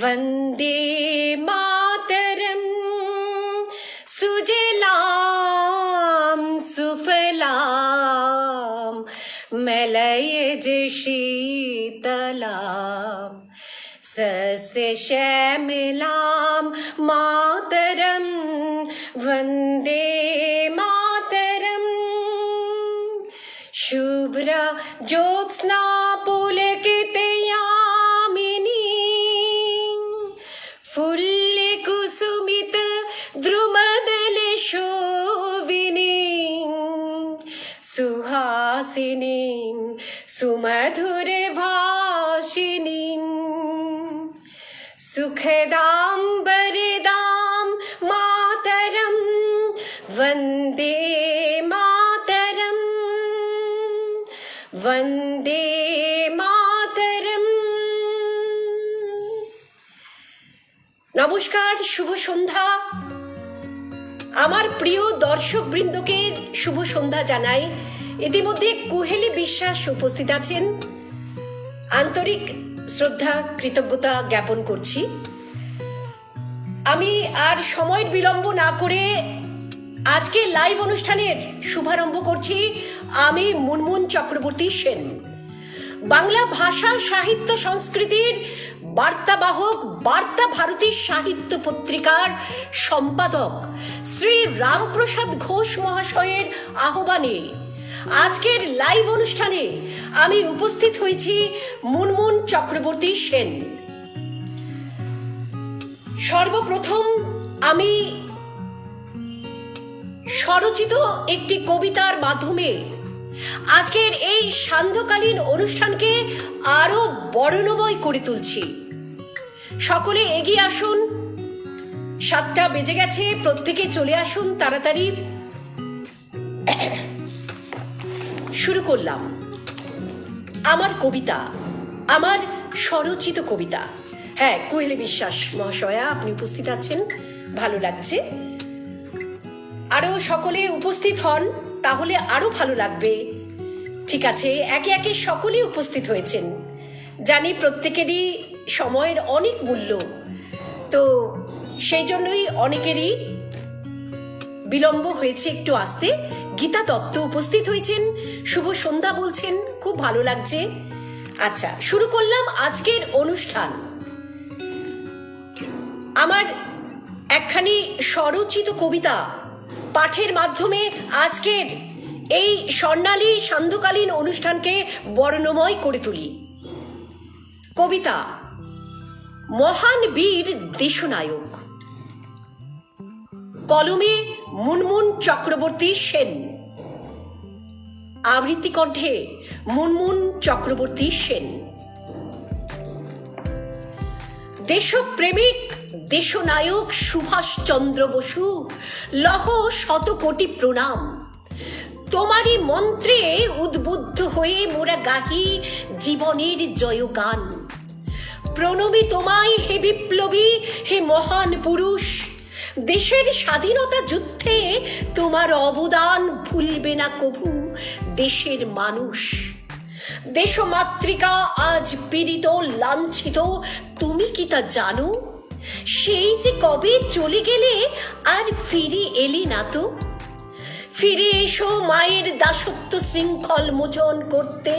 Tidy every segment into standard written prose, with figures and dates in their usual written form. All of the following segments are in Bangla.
वन्दे मातरम् सुजलां सुफलां मलयज शीतलां सस्यश्यामलां मातरं वन्दे मातरम् शुभ्रा ज्योत्स्ना पुलकितयामिनी फुल्लकुसुमित द्रुमदलशोभिनी सुहासिनीं सुमधुरभाषिणीं सुखदां वरदां मातरं वन्दे मातरम् वन्दे मातरम्। নমস্কার, শুভ সন্ধ্যা। আমার প্রিয় দর্শক বৃন্দকে শুভ সন্ধ্যা জানাই। ইতিমধ্যে কুহেলি বিশ্বাস উপস্থিত আছেন, আন্তরিক শ্রদ্ধা কৃতজ্ঞতা জ্ঞাপন করছি। আমি আর সময়ের বিলম্ব না করে আজকে লাইভ অনুষ্ঠানের শুভারম্ভ করছি। আমি মুনমুন চক্রবর্তী সেন, বাংলা ভাষা সাহিত্য সংস্কৃতির বার্তাবাহক বার্তা ভারতী সাহিত্য পত্রিকার সম্পাদক শ্রী রামপ্রসাদ ঘোষ মহাশয়ের আহ্বানে আজকের লাইভ অনুষ্ঠানে আমি উপস্থিত হয়েছি মুনমুন চক্রবর্তী সেন। সর্বপ্রথম আমি স্বরচিত একটি কবিতার মাধ্যমে আজকের এই সান্ধ্যকালীন অনুষ্ঠানকে আরো বর্ণময় করে তুলছি। সকলে এগিয়ে আসুন, 7টা বেজে গেছে, প্রত্যেকে চলে আসুন তাড়াতাড়ি। শুরু করলাম আমার কবিতা, আমার স্বরচিত কবিতা। হ্যাঁ, কুহেলি বিশ্বাস মহাশয়া আপনি উপস্থিত আছেন, ভালো লাগছে। আরো সকলে উপস্থিত হন, তাহলে আরো ভালো লাগবে। ঠিক আছে, একে একে সকলে উপস্থিত হয়েছেন। জানি প্রত্যেকেরই সময়ের অনেক মূল্য, তো সেই জন্যই অনেকেরই বিলম্ব হয়েছে একটু আসতে। গীতা দত্ত উপস্থিত হয়েছেন, শুভ সন্ধ্যা বলছেন, খুব ভালো লাগছে। আচ্ছা, শুরু করলাম আজকের অনুষ্ঠান। আমার একখানি স্বরচিত কবিতা পাঠের মাধ্যমে আজকের এই স্বর্ণালী সান্ধ্যকালীন অনুষ্ঠানকে বর্ণময় করে তুলি। কবিতা মহান বীর দেশনায়ক, কলমে মুনমুন চক্রবর্তী সেন, আবৃত্তি কণ্ঠে মুনমুন চক্রবর্তী সেন। দেশপ্রেমিক দেশনায়ক সুভাষচন্দ্র বসু, লহ শত কোটি প্রণাম। তোমারই মন্ত্রে উদ্বুদ্ধ হয়ে মোরা গাহি জীবনের জয়গান। প্রণমী তোমায় হে বিপ্লবী, হে মহান পুরুষ। দেশের স্বাধীনতা যুদ্ধে তোমার অবদান ভুলবে না কভু দেশের মানুষ। দেশমাতৃকা আজ পীড়িত লাঞ্ছিত, তুমি কি তা জানো? সেই যে কবে চলে গেলে আর ফিরে এলি না তো। ফিরে এসো মায়ের দাসত্ব শৃঙ্খল মোচন করতে,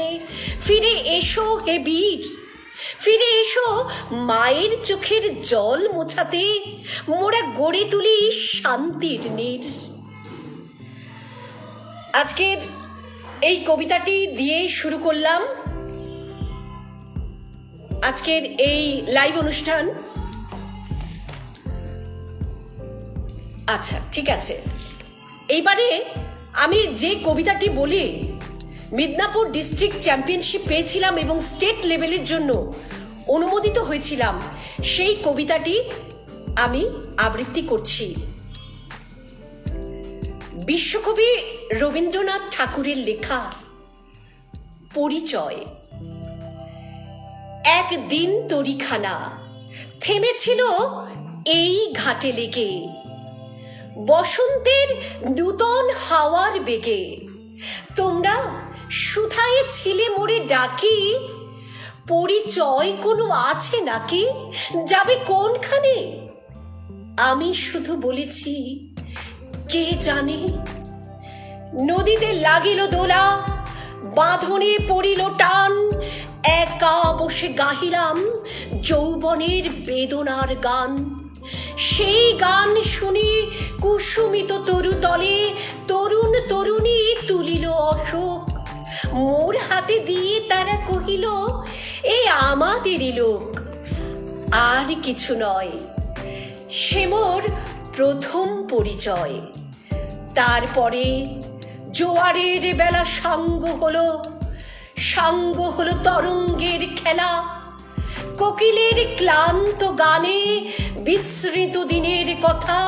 ফিরে এসো হে বীর। ফিরে এসো মায়ের চোখের জল মোছাতে, মোরা গড়ে তুলি শান্তির নীড়। আজকের এই কবিতাটি দিয়ে শুরু করলাম আজকের এই লাইভ অনুষ্ঠান। আচ্ছা, ঠিক আছে। এইবারে আমি যে কবিতাটি বলি মিদনাপুর ডিস্ট্রিক্ট চ্যাম্পিয়নশিপ পেয়েছিলাম এবং স্টেট লেভেলের জন্য অনুমোদিত হয়েছিলাম, সেই কবিতাটি আমি আবৃত্তি করছি। বিশ্বকবি রবীন্দ্রনাথ ঠাকুরের লেখা পরিচয়। একদিন তরিখানা থেমেছিল এই ঘাটে লেগে, বসন্তের নূতন হাওয়ার বেগে। তোমরা সুথায় ছিলে মোরে ডাকি, পরিচয় কোনো আছে নাকি? যাবে কোনখানে? আমি শুধু বলেছি, কে জানে। নদীতে লাগিল দোলা, বাঁধনে পড়িল টান, একা বসে গাহিলাম যৌবনের বেদনার গান। সেই গান শুনি কুসুমিত তরুতলে তরুণ তরুণী তুলিল অশোক। মোর হাতে দিয়ে তারা কহিল, এ আমাদেরই লোক। আর কিছু নয়, সে মোর প্রথম পরিচয়। তারপরে জোয়ারের বেলা সাঙ্গ হলো তরঙ্গের খেলা। কোকিলের ক্লান্ত গানে বিস্মৃত দিনের কথা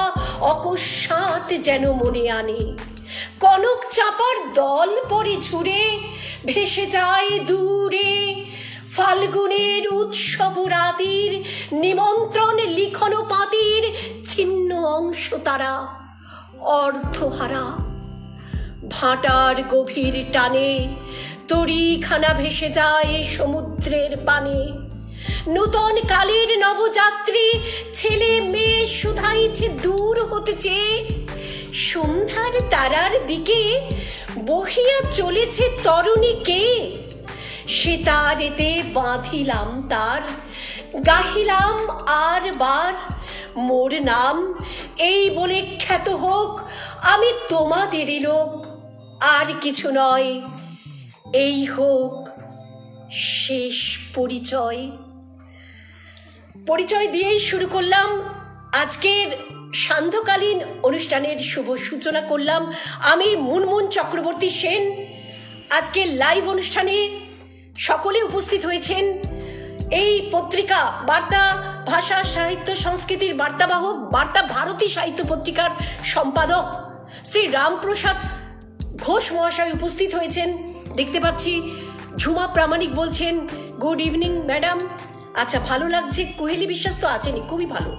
অকস্মাৎ যেন মনে আনে। কনক চাপার দল পরে ঝুরে ভেসে যায় দূরে। ফাল্গুনের উৎসব রাতির নিমন্ত্রণ লিখন পাতির ছিন্ন অংশ তারা অর্থহারা। ভাটার গভীর টানে তরীখানা ভেসে যায় সমুদ্রের পানে। নূতন কালের নবযাত্রী ছেলে মেয়ে শুধাইছে দূর হতে চেয়ে। সন্ধ্যার তারার দিকে বহিয়া চলেছে তরুণীকে। সে তার এতে বাঁধিলাম তার, গাহিলাম আর বার, মোর নাম এই বলে খ্যাত হোক আমি তোমাদেরই লোক। আর কিছু নয়, এই হোক শেষ পরিচয়। পরিচয় দিয়েই শুরু করলাম আজকের সান্ধ্যকালীন অনুষ্ঠানের শুভ সূচনা করলাম। আমি মুনমুন চক্রবর্তী সেন। আজকের লাইভ অনুষ্ঠানে সকলে উপস্থিত হয়েছেন। এই পত্রিকা বার্তা ভাষা সাহিত্য সংস্কৃতির বার্তাবাহক, বার্তা ভারতী সাহিত্য পত্রিকার সম্পাদক শ্রী রামপ্রসাদ ঘোষ মহাশয় উপস্থিত হয়েছেন দেখতে পাচ্ছি। ঝুমা প্রামাণিক বলছেন গুড ইভিনিং ম্যাডাম। আচ্ছা, ভালো লাগছে। কোহেলি বিশ্বাস তো আছেনই, খুবই ভালো।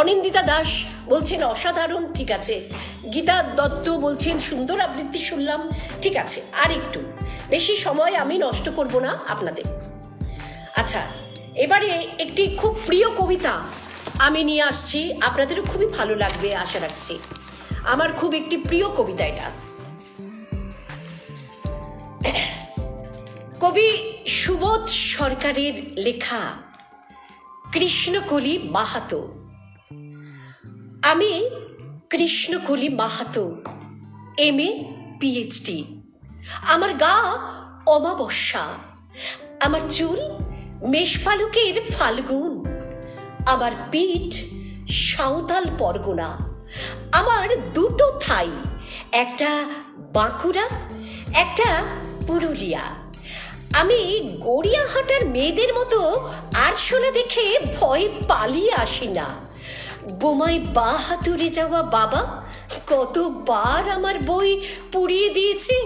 অনিন্দিতা দাস বলছেন অসাধারণ, ঠিক আছে। গীতা দত্ত বলছেন সুন্দর আবৃত্তি শুনলাম, ঠিক আছে। আর একটু বেশি সময় আমি নষ্ট করব না আপনাদের। আচ্ছা, এবারে একটি খুব প্রিয় কবিতা আমি নিয়ে আসছি, আপনাদেরও খুবই ভালো লাগবে আশা রাখছি। আমার খুব একটি প্রিয় কবিতা এটা। কবি সুবোধ সরকারের লেখা, কৃষ্ণকলি মাহাতো। আমি কৃষ্ণকলি মাহাতো, MA PhD। আমার গা অমাবস্যা, আমার চুল মেষপালকের ফাল্গুন, আমার পিঠ সাঁওতাল পরগনা, আমার দুটো থাই, একটা বাঁকুড়া একটা পুরুলিয়া। আমি গড়িয়াহাটার মেয়েদের মতো আরশোলা দেখে ভয় পালিয়ে আসি না। বোমায় বাঁ হাতুড়ে যাওয়া বাবা কতবার আমার বই পুড়িয়ে দিয়েছে,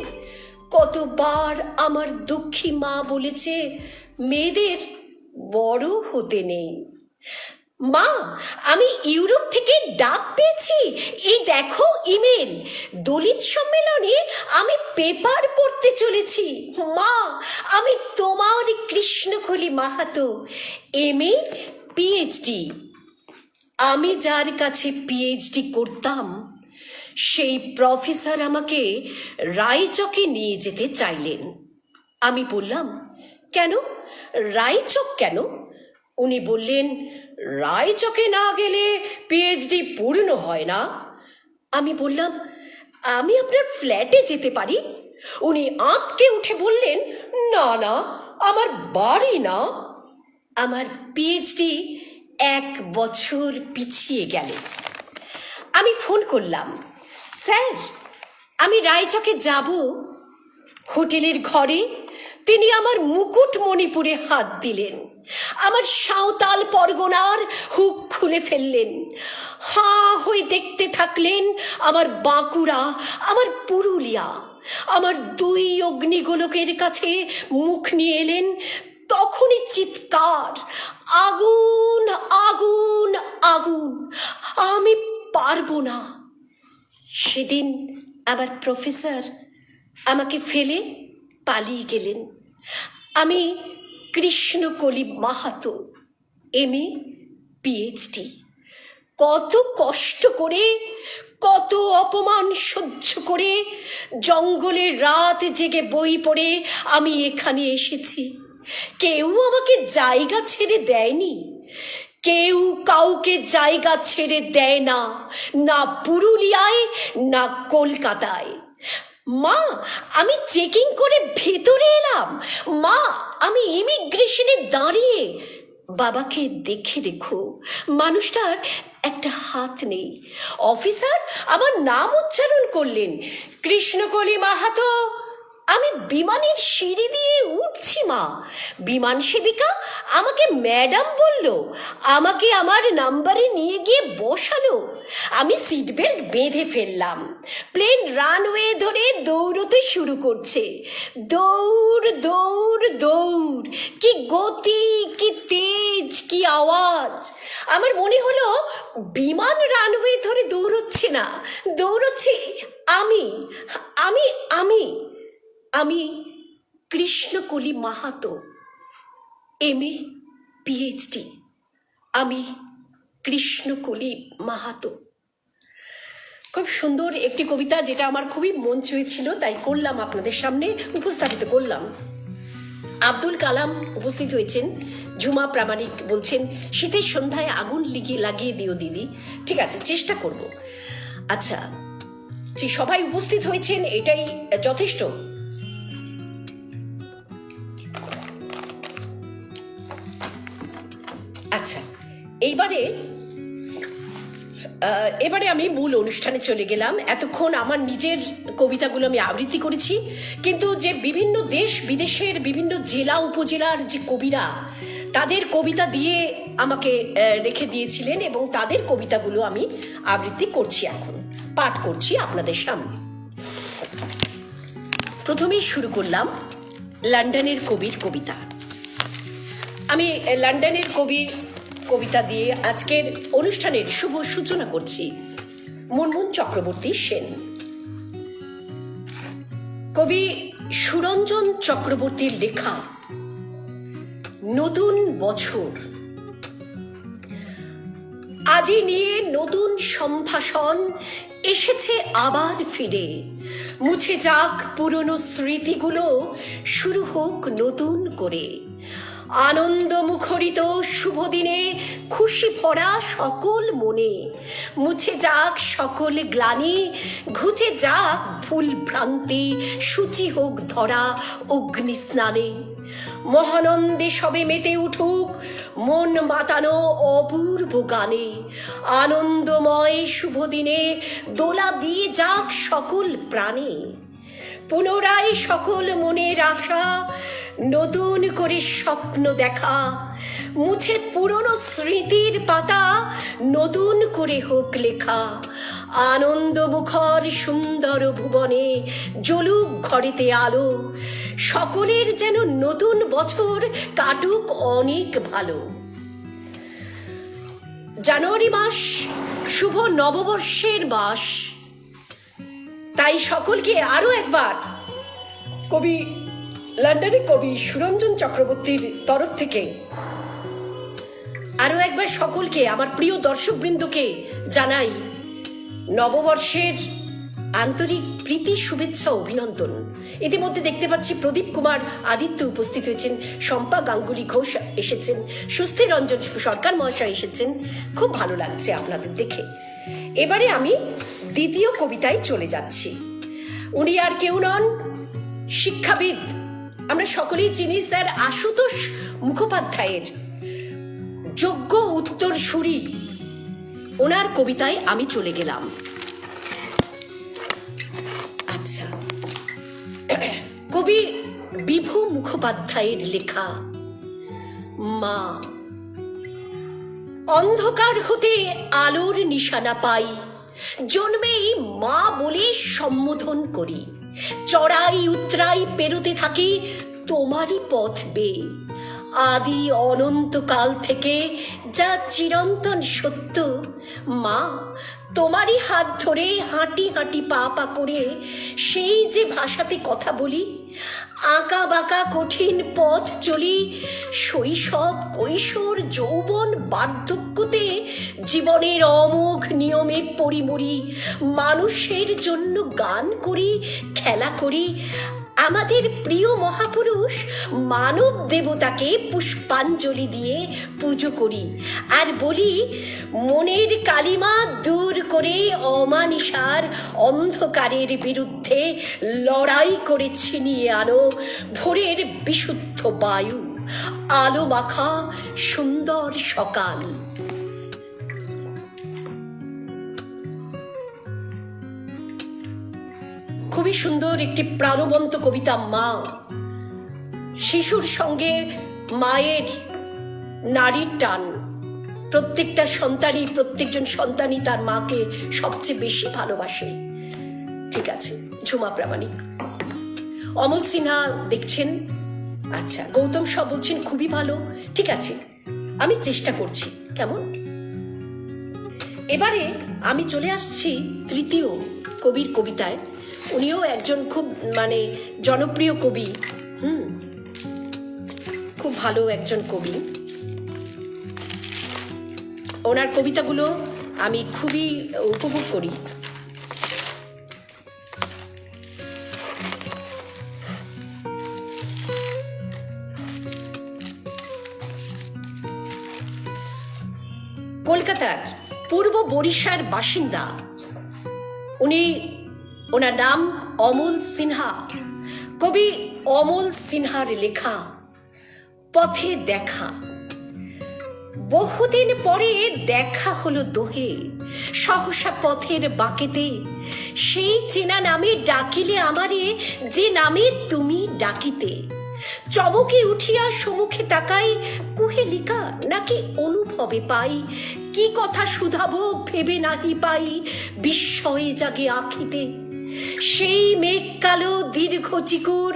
কতবার আমার দুঃখী মা বলেছে মেয়েদের বড় হতে নেই। মা, আমি ইউরোপ থেকে ডাক পেয়েছি, এই দেখো ইমেল। দলিত সম্মেলনে আমি পেপার পড়তে চলেছি। মা, আমি তোমার কৃষ্ণকলি মাহাতো, MA PhD। আমি যার কাছে PhD করতাম সেই প্রফেসর আমাকে রায়চকে নিয়ে যেতে চাইলেন। আমি বললাম, কেন রায়চক কেন? উনি বললেন, রায়চকে না গেলে PhD পূর্ণ হয় না। আমি বললাম, আমি আপনার ফ্ল্যাটে যেতে পারি? উনি আঁতকে উঠে বললেন, না না, আমার বাড়ি না। আমার PhD 1 বছর পিছিয়ে গেল। আমি ফোন করলাম, স্যার আমি রায়চকে যাব। হোটেলের ঘরে তিনি আমার মুকুটমণিপুরে হাত দিলেন, আমার সাঁওতাল পরগনার হুক খুলে ফেললেন। হাঁ হয়ে দেখতে থাকলেন আমার বাঁকুড়া, আমার পুরুলিয়া। আমার 2 অগ্নিগোলকের কাছে মুখ নিয়ে এলেন। তখনই চিৎকার, আগুন আগুন আগুন, আমি পারবো না। সেদিন আমার প্রফেসর আমাকে ফেলে পালিয়ে গেলেন। আমি কৃষ্ণকলি মাহাতো, MA PhD। কত কষ্ট করে, কত অপমান সহ্য করে, জঙ্গলের রাত জেগে বই পড়ে আমি এখানে এসেছি। কেউ আমাকে জায়গা ছেড়ে দেয়নি, কেউ কাউকে জায়গা ছেড়ে দেয় না, না পুরুলিয়ায় না কলকাতায়। মা, আমি চেকিং করে ভেতরে এলাম। মা, আমি ইমিগ্রেশনে দাঁড়িয়ে। বাবাকে দেখে রেখো, মানুষটার একটা হাত নেই। অফিসার আমার নাম উচ্চারণ করলেন, কৃষ্ণকলি মাহাতো। আমি বিমানের সিঁড়ি দিয়ে উঠছি মা, বিমান সেবিকা আমাকে ম্যাডাম বলল, আমাকে আমার নাম্বারে নিয়ে গিয়ে বসালো। আমি সিট বেল্ট বেঁধে ফেললাম। প্লেন রানওয়ে ধরে দৌড়তে শুরু করছে। দৌড় দৌড় দৌড়, কি গতি, কি তেজ, কি আওয়াজ! আমার মনে হলো বিমান রানওয়ে ধরে দৌড়চ্ছে না, দৌড়চ্ছে আমি। আমি আমি আমি কৃষ্ণকলি মাহাতো, MA PhD। আমি কৃষ্ণকলি মাহাতো। খুব সুন্দর একটি কবিতা, যেটা আমার খুবই মন ছুঁয়েছিল, তাই করলাম, আপনাদের সামনে উপস্থাপিত করলাম। আব্দুল কালাম উপস্থিত হয়েছেন। ঝুমা প্রামাণিক বলছেন, শীতের সন্ধ্যায় আগুন লাগিয়ে দিও দিদি। ঠিক আছে, চেষ্টা করব। আচ্ছা, সবাই উপস্থিত হয়েছেন, এটাই যথেষ্ট। আচ্ছা, এবারে আমি মূল অনুষ্ঠানে চলে গেলাম। এতক্ষণ আমার নিজের কবিতাগুলো আমি আবৃত্তি করেছি, কিন্তু যে বিভিন্ন দেশ বিদেশের বিভিন্ন জেলা উপজেলার যে কবিরা, তাদের কবিতা দিয়ে আমাকে রেখে দিয়েছিলেন, এবং তাদের কবিতাগুলো আমি আবৃত্তি করছি, এখন পাঠ করছি আপনাদের সামনে। প্রথমেই শুরু করলাম লন্ডনের কবির কবিতা। আমি লন্ডনের কবিতা দিয়ে আজকের অনুষ্ঠানের শুভ সূচনা করছি। মুনমুন চক্রবর্তী সেন। কবি সুরঞ্জন চক্রবর্তীর লেখা নতুন বছর। আজি নিয়ে নতুন সম্ভাষণ এসেছে আবার ফিরে। মুছে যাক পুরনো স্মৃতিগুলো, শুরু হোক নতুন করে। আনন্দ মুখরিত শুভ দিনে খুশি ভরা সকল মনে। মুছে যাক সকল গ্লানি, ঘুচে যাক ভুল ভ্রান্তি, সূচি হোক ধরা অগ্নি স্নানে। মহানন্দে সবে মেতে উঠুক মন মাতানো অপূর্ব গানে। আনন্দময় শুভ দিনে দোলা দিয়ে যাক সকল প্রাণে। পুনরায় সকল মনের আশা, নতুন করে স্বপ্ন দেখা। মুছে পুরনো স্মৃতির পাতা, নতুন করে হোক লেখা। আনন্দ মুখর সুন্দর ভুবনে জ্বলুক ঘরেতে আলো। সকলের যেন নতুন বছর কাটুক অনেক ভালো। জানুয়ারি মাস শুভ নববর্ষের মাস, তাই সকলকে আরো একবার লন্ডনের কবি সুরঞ্জন চক্রবর্তীর তরফ থেকে আরো একবার সকলকে, আমার প্রিয় দর্শকবৃন্দকে জানাই নববর্ষের আন্তরিক প্রীতি, শুভেচ্ছা, অভিনন্দন। ইতিমধ্যে দেখতে পাচ্ছি প্রদীপ কুমার আদিত্য উপস্থিত হয়েছেন, শম্পা গাঙ্গুলি ঘোষ এসেছেন, সুস্থির রঞ্জন সরকার মহাশয় এসেছেন। খুব ভালো লাগছে আপনাদের দেখে। এবারে আমি দ্বিতীয় কবিতায় চলে যাচ্ছি। উনি আর কেউ নন, শিক্ষাবিদ, আমরা সকলেই চিনি স্যার আশুতোষ মুখোপাধ্যায়ের যোগ্য উত্তরসূরি। ওনার কবিতায় আমি চলে গেলাম। আচ্ছা, কবি বিভু মুখোপাধ্যায়ের লেখা মা। অন্ধকার হতে আলোর নিশানা পাই, জন্মেই মা বলে সম্বোধন করি। চড়াই উতরাই পেরোতে থাকি তোমারই পথ বেয়ে। আদি অনন্তকাল থেকে যা চিরন্তন সত্য, মা তোমারই হাত ধরে হাঁটি হাঁটি পা পা করে সেই যে ভাষাতে কথা বলি, আঁকা বাঁকা কঠিন পথ চলি, শৈশব কৈশোর যৌবন বার্ধক্যতে জীবনের অমোঘ নিয়মে পরিমরি, মানুষের জন্য গান করি, খেলা করি, আমাদের প্রিয় মহাপুরুষ মানব দেবতাকে পুষ্পাঞ্জলি দিয়ে পুজো করি, আর বলি মনের কালিমা দূর করে অমানিসার অন্ধকারের বিরুদ্ধে লড়াই করে ছিনিয়ে আনো ভোরের বিশুদ্ধ বায়ু, আলো মাখা সুন্দর সকাল। খুবই সুন্দর একটি প্রাণবন্ত কবিতা। মা, শিশুর সঙ্গে মায়ের নারীর টান। প্রত্যেকজন সন্তানই তার মাকে সবচেয়ে বেশি ভালোবাসে। ঠিক আছে, ঝুমা প্রামাণিক। অমল সিনহা দেখছেন, আচ্ছা। গৌতম সব বলছেন খুবই ভালো। ঠিক আছে, আমি চেষ্টা করছি। কেমন? এবারে আমি চলে আসছি তৃতীয় কবির কবিতায়। উনিও একজন খুব জনপ্রিয় কবি, খুব ভালো একজন কবি। ওনার কবিতাগুলো আমি খুবই উপভোগ করি। কলকাতার পূর্ব বরিশার বাসিন্দা উনি। ওনার নাম অমল সিনহা। কবি অমল সিনহার লেখা পথে দেখা। বহুদিন পরে দেখা হলো দোহে, সহসা পথের বাঁকেতে, সেই চেনা নামে ডাকিলে আমারে, যে নামে তুমি ডাকিতে। চমকে উঠিয়া সম্মুখে তাকাই, কুহেলিকা নাকি অনুভবে পাই, কি কথা শুধাবো ভেবে নাহি পাই, বিস্ময়ে জাগে আখিতে। সেই মেঘ কালো দীর্ঘ চিকুর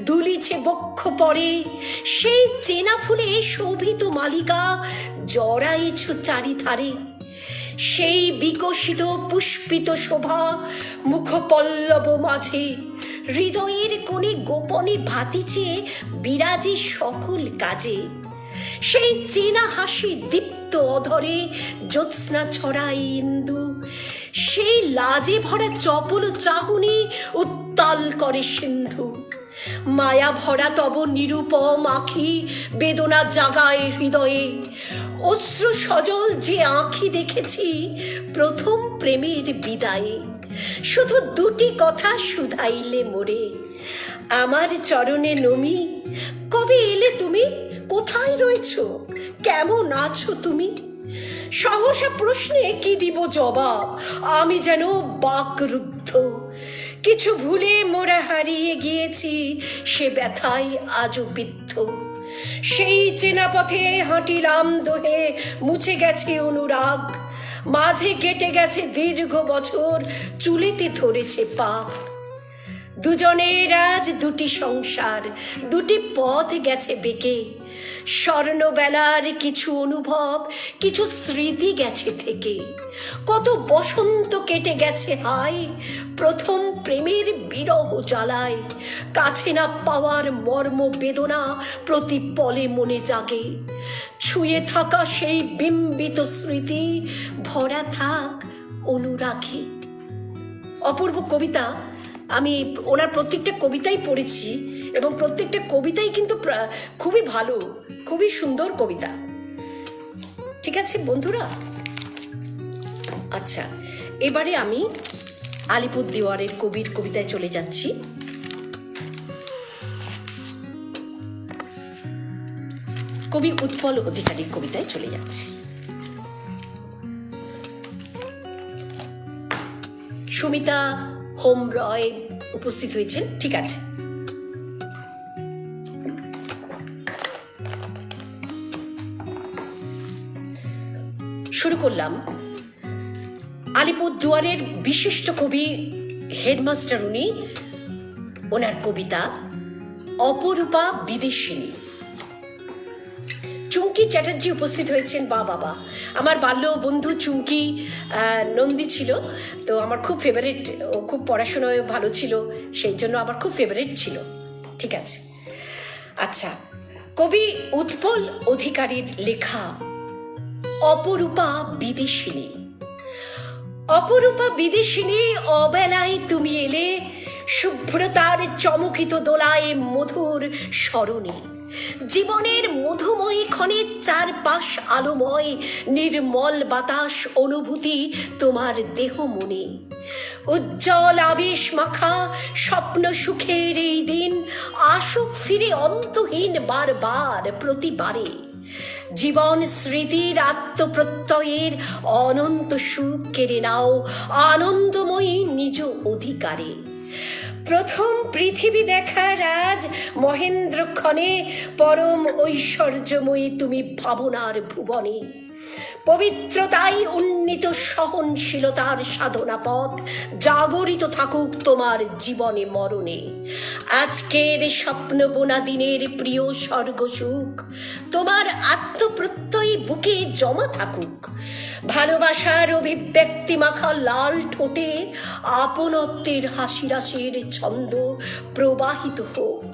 দুলিছে বক্ষ পরে, সেই চেনা ফুলে শোভিত মালিকা জড়াইছ চারিধারে। সেই বিকশিত পুষ্পিত শোভা মুখপল্লব মাঝে, হৃদয়ের কোণে গোপনে ভাতিছে বিরাজে সকল কাজে। সেই চেনা হাসি দীপ্ত অধরে জ্যোৎস্না ছড়াই ইন্দু, সেই লাজে ভরা চপল চাহনি উত্তাল করে সিন্ধু। মায়া ভরা তব নিরুপম আখি বেদনা জাগায় হৃদয়ে, অশ্রু সজল যে আঁখি দেখেছি প্রথম প্রেমের বিদায়ে। শুধু দুটি কথা শুধাইলে মোরে, আমার চরণে নমি, কবে এলে তুমি, কোথায় রয়েছ, কেমন আছো তুমি। সহসা প্রশ্নে কি দিব জবাব, আমি যেন বাকরুদ্ধ। কিছু ভুলে মোরা হারিয়ে গিয়েছি, সে ব্যথায় আজও বিদ্ধ। সেই চেনা পথে হাঁটিলাম দোহে, মুছে গেছে অনুরাগ, মাঝে কেটে গেছে দীর্ঘ বছর, চুলেতে ধরেছে পাপ। দুজনের আজ দুটি সংসার, দুটি পথ গেছে বেঁকে। স্বর্ণবেলার কিছু অনুভব, কিছু স্মৃতি গেছে থেকে। কত বসন্ত কেটে গেছে হায়, প্রথম প্রেমের বিরহ জ্বালায়। কাছে না পাওয়ার মর্ম বেদনা প্রতি পলে মনে জাগে। ছুঁয়ে থাকা সেই বিম্বিত স্মৃতি ভরা থাক অনুরাগে। অপূর্ব কবিতা। আমি ওনার প্রত্যেকটা কবিতাই পড়েছি এবং প্রত্যেকটা কবিতাই কিন্তু খুবই ভালো, খুবই সুন্দর কবিতা। ঠিক আছে বন্ধুরা, আচ্ছা এবারে আমি আলিপুরদুয়ারের কবির কবিতায় চলে যাচ্ছি। কবি উৎপল অধিকারীর কবিতায় চলে যাচ্ছি। সুমিতা হোম রয় উপস্থিত হয়েছেন। ঠিক আছে, শুরু করলাম। আলিপুরদুয়ারের বিশিষ্ট কবি হেডমাস্টার উনি, ওনার কবিতা অপরূপা বিদেশিনী। চুমকি চুমকি চ্যাটার্জি উপস্থিত হয়েছেন। বা বাবা, আমার বাল্য বন্ধু চুমকি নন্দী ছিল, তো আমার খুব ফেভারিট। ও খুব পড়াশোনায় ভালো ছিল, সেই জন্য আমার খুব ফেভারিট ছিল। ঠিক আছে, আচ্ছা, কবি উৎপল অধিকারীর লেখা অপরূপা বিদেশিনী। অপরূপা বিদেশিনী, অবেলায় তুমি এলে, শুভ্রতার চমকিত দোলায় মধুর স্মরণে। জীবনের মধুময় ক্ষণে চারপাশ আলোময়, নির্মল বাতাস অনুভূতি তোমার দেহ মনে। উজ্জ্বল আবেশ মাখা স্বপ্ন সুখের এই দিন, আসুক ফিরে অন্তহীন বারবার প্রতিবারে। জীবন স্মৃতির আত্মপ্রত্যয়ের অনন্ত সুখ কেড়ে নাও আনন্দময়ী নিজ অধিকারে। প্রথম পৃথিবী দেখার আজ মহেন্দ্রক্ষণে, পরম ঐশ্বর্যময়ী তুমি ভাবনার ভুবনে। পবিত্রতাই উন্নীত সহনশীলতার সাধনা পথ, জাগরিত থাকুক তোমার জীবনে মরণে। আজকের স্বপ্ন বোনা দিনের প্রিয় স্বর্গসুখ, তোমার আত্মপ্রত্যয়ী বুকে জমা থাকুক। ভালোবাসার অভিব্যক্তি মাখা লাল ঠোঁটে আপনত্বের হাসি রাশির ছন্দ প্রবাহিত হোক।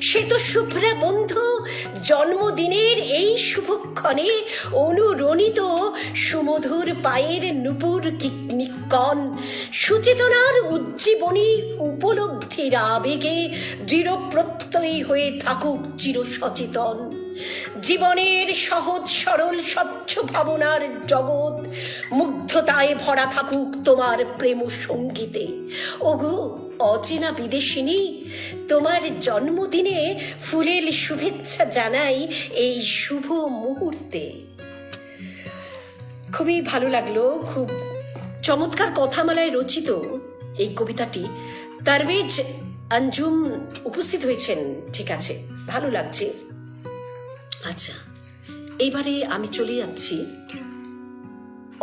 সে তো শুভ্রা বন্ধু, জন্মদিনের এই শুভক্ষণে অনুরণিত সুমধুর পায়ের নূপুর নিক্কণ, সুচেতনার উজ্জীবনী উপলব্ধির আবেগে দৃঢ় প্রত্যয়ী হয়ে থাকুক চির সচেতন। জীবনের সহজ সরল স্বচ্ছ ভাবনার জগৎ মুগ্ধতায় ভরা থাকুক তোমার প্রেম সঙ্গীতে। ওগো অচেনা বিদেশিনী, তোমার জন্মদিনে ফুলের শুভেচ্ছা জানাই এই শুভ মুহূর্তে। খুবই ভালো লাগলো, খুব চমৎকার কথামালায় রচিত এই কবিতাটি। তারবেজ আঞ্জুম উপস্থিত হয়েছেন, ঠিক আছে, ভালো লাগছে। আচ্ছা, এইবারে আমি চলে যাচ্ছি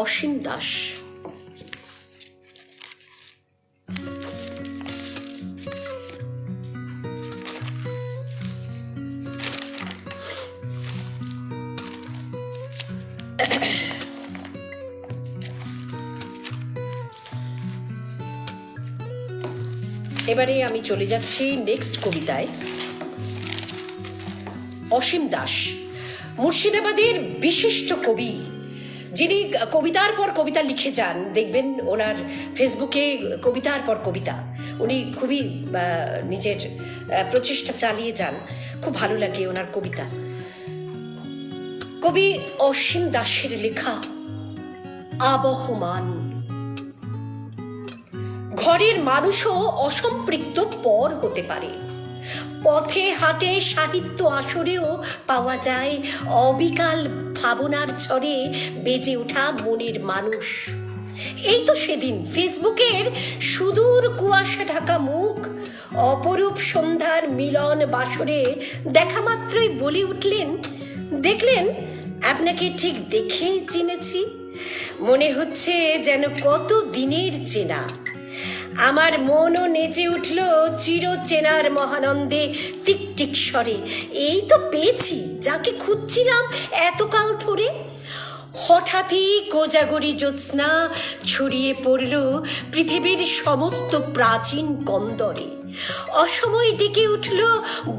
অসীম দাস। এবারে আমি চলে যাচ্ছি নেক্সট কবিতায়। অসীম দাস মুর্শিদাবাদের বিশিষ্ট কবি, যিনি কবিতার পর কবিতা লিখে যান। দেখবেন ওনার ফেসবুকে কবিতার পর কবিতা, উনি খুবই নিজের প্রচেষ্টা চালিয়ে যান। খুব ভালো লাগে ওনার কবিতা। কবি অসীম দাসের লেখা আবহমান। ঘরের মানুষও অসম্পৃক্ত পর হতে পারে, পথে হাটে সাহিত্য আসরেও পাওয়া যায় অবিকাল ভাবনার ঝড়ে বেজে ওঠা মনের মানুষ। এই তো সেদিন ফেসবুকের সুদূর কুয়াশা ঢাকা মুখ, অপরূপ সন্ধ্যার মিলন বাসরে দেখা মাত্রই বলে উঠলেন, দেখলেন আপনাকে ঠিক দেখেই চিনেছি, মনে হচ্ছে যেন কত দিনের চেনা। আমার মনও নেচে উঠল চির চেনার মহানন্দে টিকটিক স্বরে, এই তো পেয়েছি যাকে খুঁজছিলাম এতকাল ধরে। হঠাৎই কোজাগরি জ্যোৎস্না ছড়িয়ে পড়ল পৃথিবীর সমস্ত প্রাচীন কন্দরে। অসময় ডেকে উঠল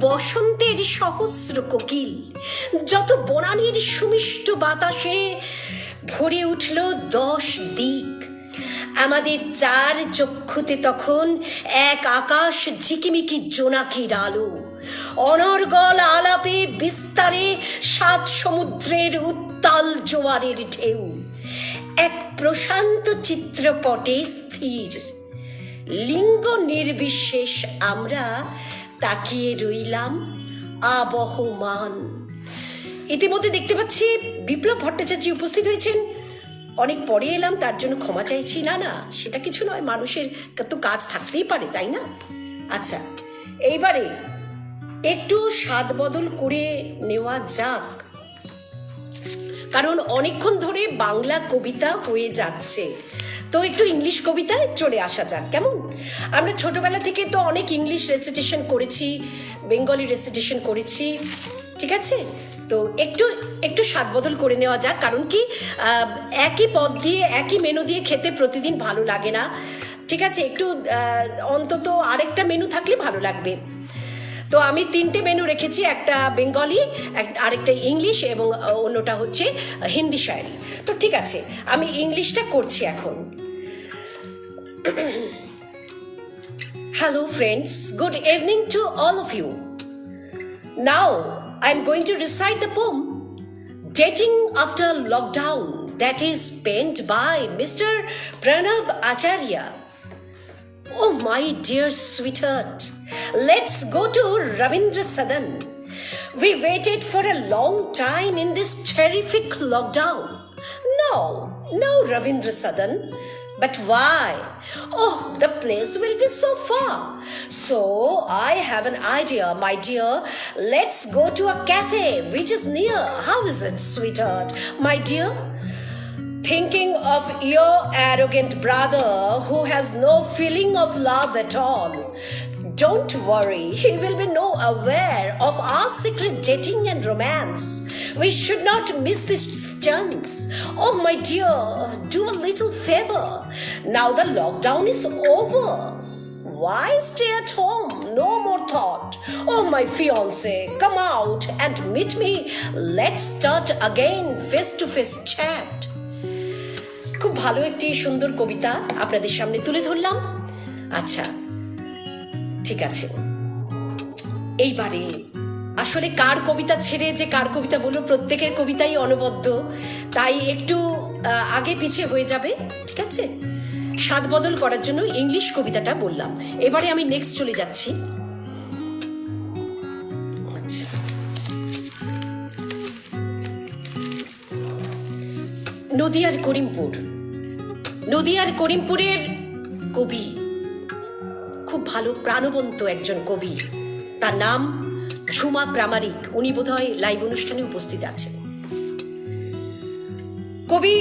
বসন্তের সহস্র কোকিল, যত বনানীর সুমিষ্ট বাতাসে ভরে উঠল 10 দিক। আমাদের চার চক্ষুতে তখন এক আকাশ ঝিকিমিকি জোনাকির আলো, অনর্গল আলাপে বিস্তারে 7 সমুদ্রের উত্তাল জোয়ারের ঢেউ। এক প্রশান্ত চিত্রপটে স্থির লিঙ্গ নির্বিশেষ আমরা তাকিয়ে রইলাম আবহমান। ইতিমধ্যে দেখতে পাচ্ছি বিপ্লব ভট্টাচার্য উপস্থিত হয়েছেন। অনেক পরে এলাম, তার জন্য ক্ষমা চাইছি। না না, সেটা কিছু নয়, মানুষের তো কাজ থাকতেই পারে, তাই না? আচ্ছা, এইবারে একটু স্বাদ বদল করে নেওয়া যাক, কারণ অনেকক্ষণ ধরে বাংলা কবিতা হয়ে যাচ্ছে, তো একটু ইংলিশ কবিতায় চলে আসা যাক, কেমন? আমরা ছোটবেলা থেকে তো অনেক ইংলিশ রেসিটেশন করেছি, বেঙ্গলি রেসিটেশন করেছি, ঠিক আছে? তো একটু একটু স্বাদ বদল করে নেওয়া যাক, কারণ কি একই পদ দিয়ে একই মেনু দিয়ে খেতে প্রতিদিন ভালো লাগে না। ঠিক আছে, একটু অন্তত আরেকটা মেনু থাকলে ভালো লাগবে। তো আমি 3টে মেনু রেখেছি, একটা বেঙ্গলি, আরেকটা ইংলিশ এবং অন্যটা হচ্ছে হিন্দি শায়রি। তো ঠিক আছে, আমি ইংলিশটা করছি এখন। Hello friends, good evening to all of you. Now I'm going to recite the poem Dating After Lockdown, that is penned by Mr. Pranab Acharya. Oh my dear sweetheart, let's go to Ravindra Sadan. We waited for a long time in this terrific lockdown. No, Ravindra Sadan. But why? Oh, the place will be so far. So I have an idea, my dear. Let's go to a cafe which is near. How is it, sweetheart, my dear? Thinking of your arrogant brother who has no feeling of love at all. Don't worry, he will be no aware of our secret dating and romance. We should not miss this chance. Oh my dear, do a little favor. Now the lockdown is over. Why stay at home? No more thought. Oh my fiancé, come out and meet me. Let's start again face-to-face chat. খুব ভালো একটি সুন্দর কবিতা আপনাদের সামনে তুলে ধরলাম। আচ্ছা, ঠিক আছে, এইবারে আসলে কার কবিতা ছেড়ে যে কার কবিতা বলবো, প্রত্যেকের কবিতাই অনবদ্য, তাই একটু আগে পিছিয়ে হয়ে যাবে। ঠিক আছে, স্বাদ বদল করার জন্য ইংলিশ কবিতাটা বললাম। এবারে আমি নেক্সট চলে যাচ্ছি। আচ্ছা, নদিয়ার করিমপুর। নদিয়ার করিমপুরের কবি, খুব ভালো প্রাণবন্ত একজন কবি, তার নাম ঝুমা প্রামাণিক। উনি বোধহয় লাইভ অনুষ্ঠানে উপস্থিত আছেন। কবি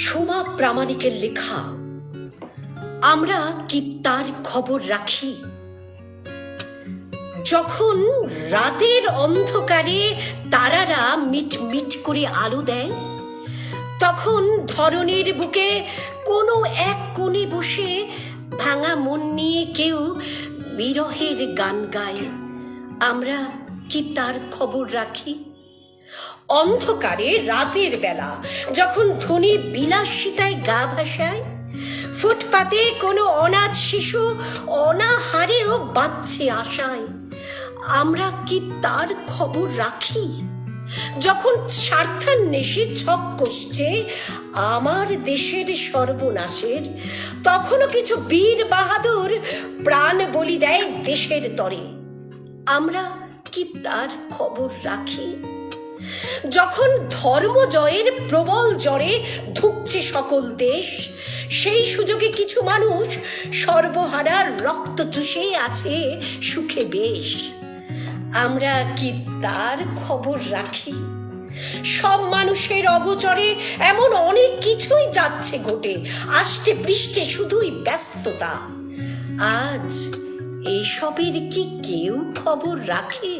ঝুমা প্রামাণিকের লেখা আমরা কি তার খবর রাখি। যখন রাতের অন্ধকারে তারারা মিট মিট করে আলো দেয়, তখন ধরণীর বুকে কোনো এক কোণে বসে ভাঙা মন নিয়ে কেউ বিরহের গান গায়। আমরা কি তার খবর রাখি। অন্ধকারে রাতের বেলা যখন ধনী বিলাসিতায় গা ভাসায়, ফুটপাতে কোনো অনাথ শিশু অনাহারেও বাঁচছে আশায়। আমরা কি তার খবর রাখি। যখন স্বার্থান্বেষী ছক কষছে আমার দেশের সর্বনাশের, তখনও কিছু বীর বাহাদুর প্রাণ বলি দেয় দেশের তরে। আমরা কি তার খবর রাখি। যখন ধর্মজয়ের প্রবল জ্বরে ধুঁকছে সকল দেশ, সেই সুযোগে কিছু মানুষ সর্বহারার রক্ত চুষে আছে সুখে বেশ। আমরা কি তার খবর রাখি। সব মানুষের অগোচরে এমন অনেক কিছুই যাচ্ছে ঘটে, আষ্টে পৃষ্ঠে শুধুই ব্যস্ততা। আজ এইসবের কি কেউ খবর রাখে।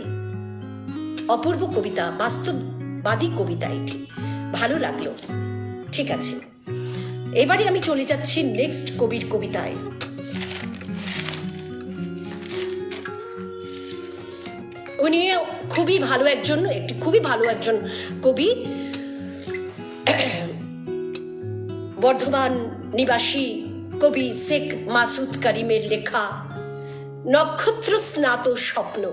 অপূর্ব কবিতা, বাস্তববাদী কবিতা, এটি ভালো লাগলো। ঠিক আছে, এবারে আমি চলে যাচ্ছি নেক্সট কবির কবিতায়। উনি খুবই ভালো একজন কবি, বর্ধমান নিবাসী কবি শেখ মাসুদ করিমের লেখা নক্ষত্র স্নাত স্বপ্ন।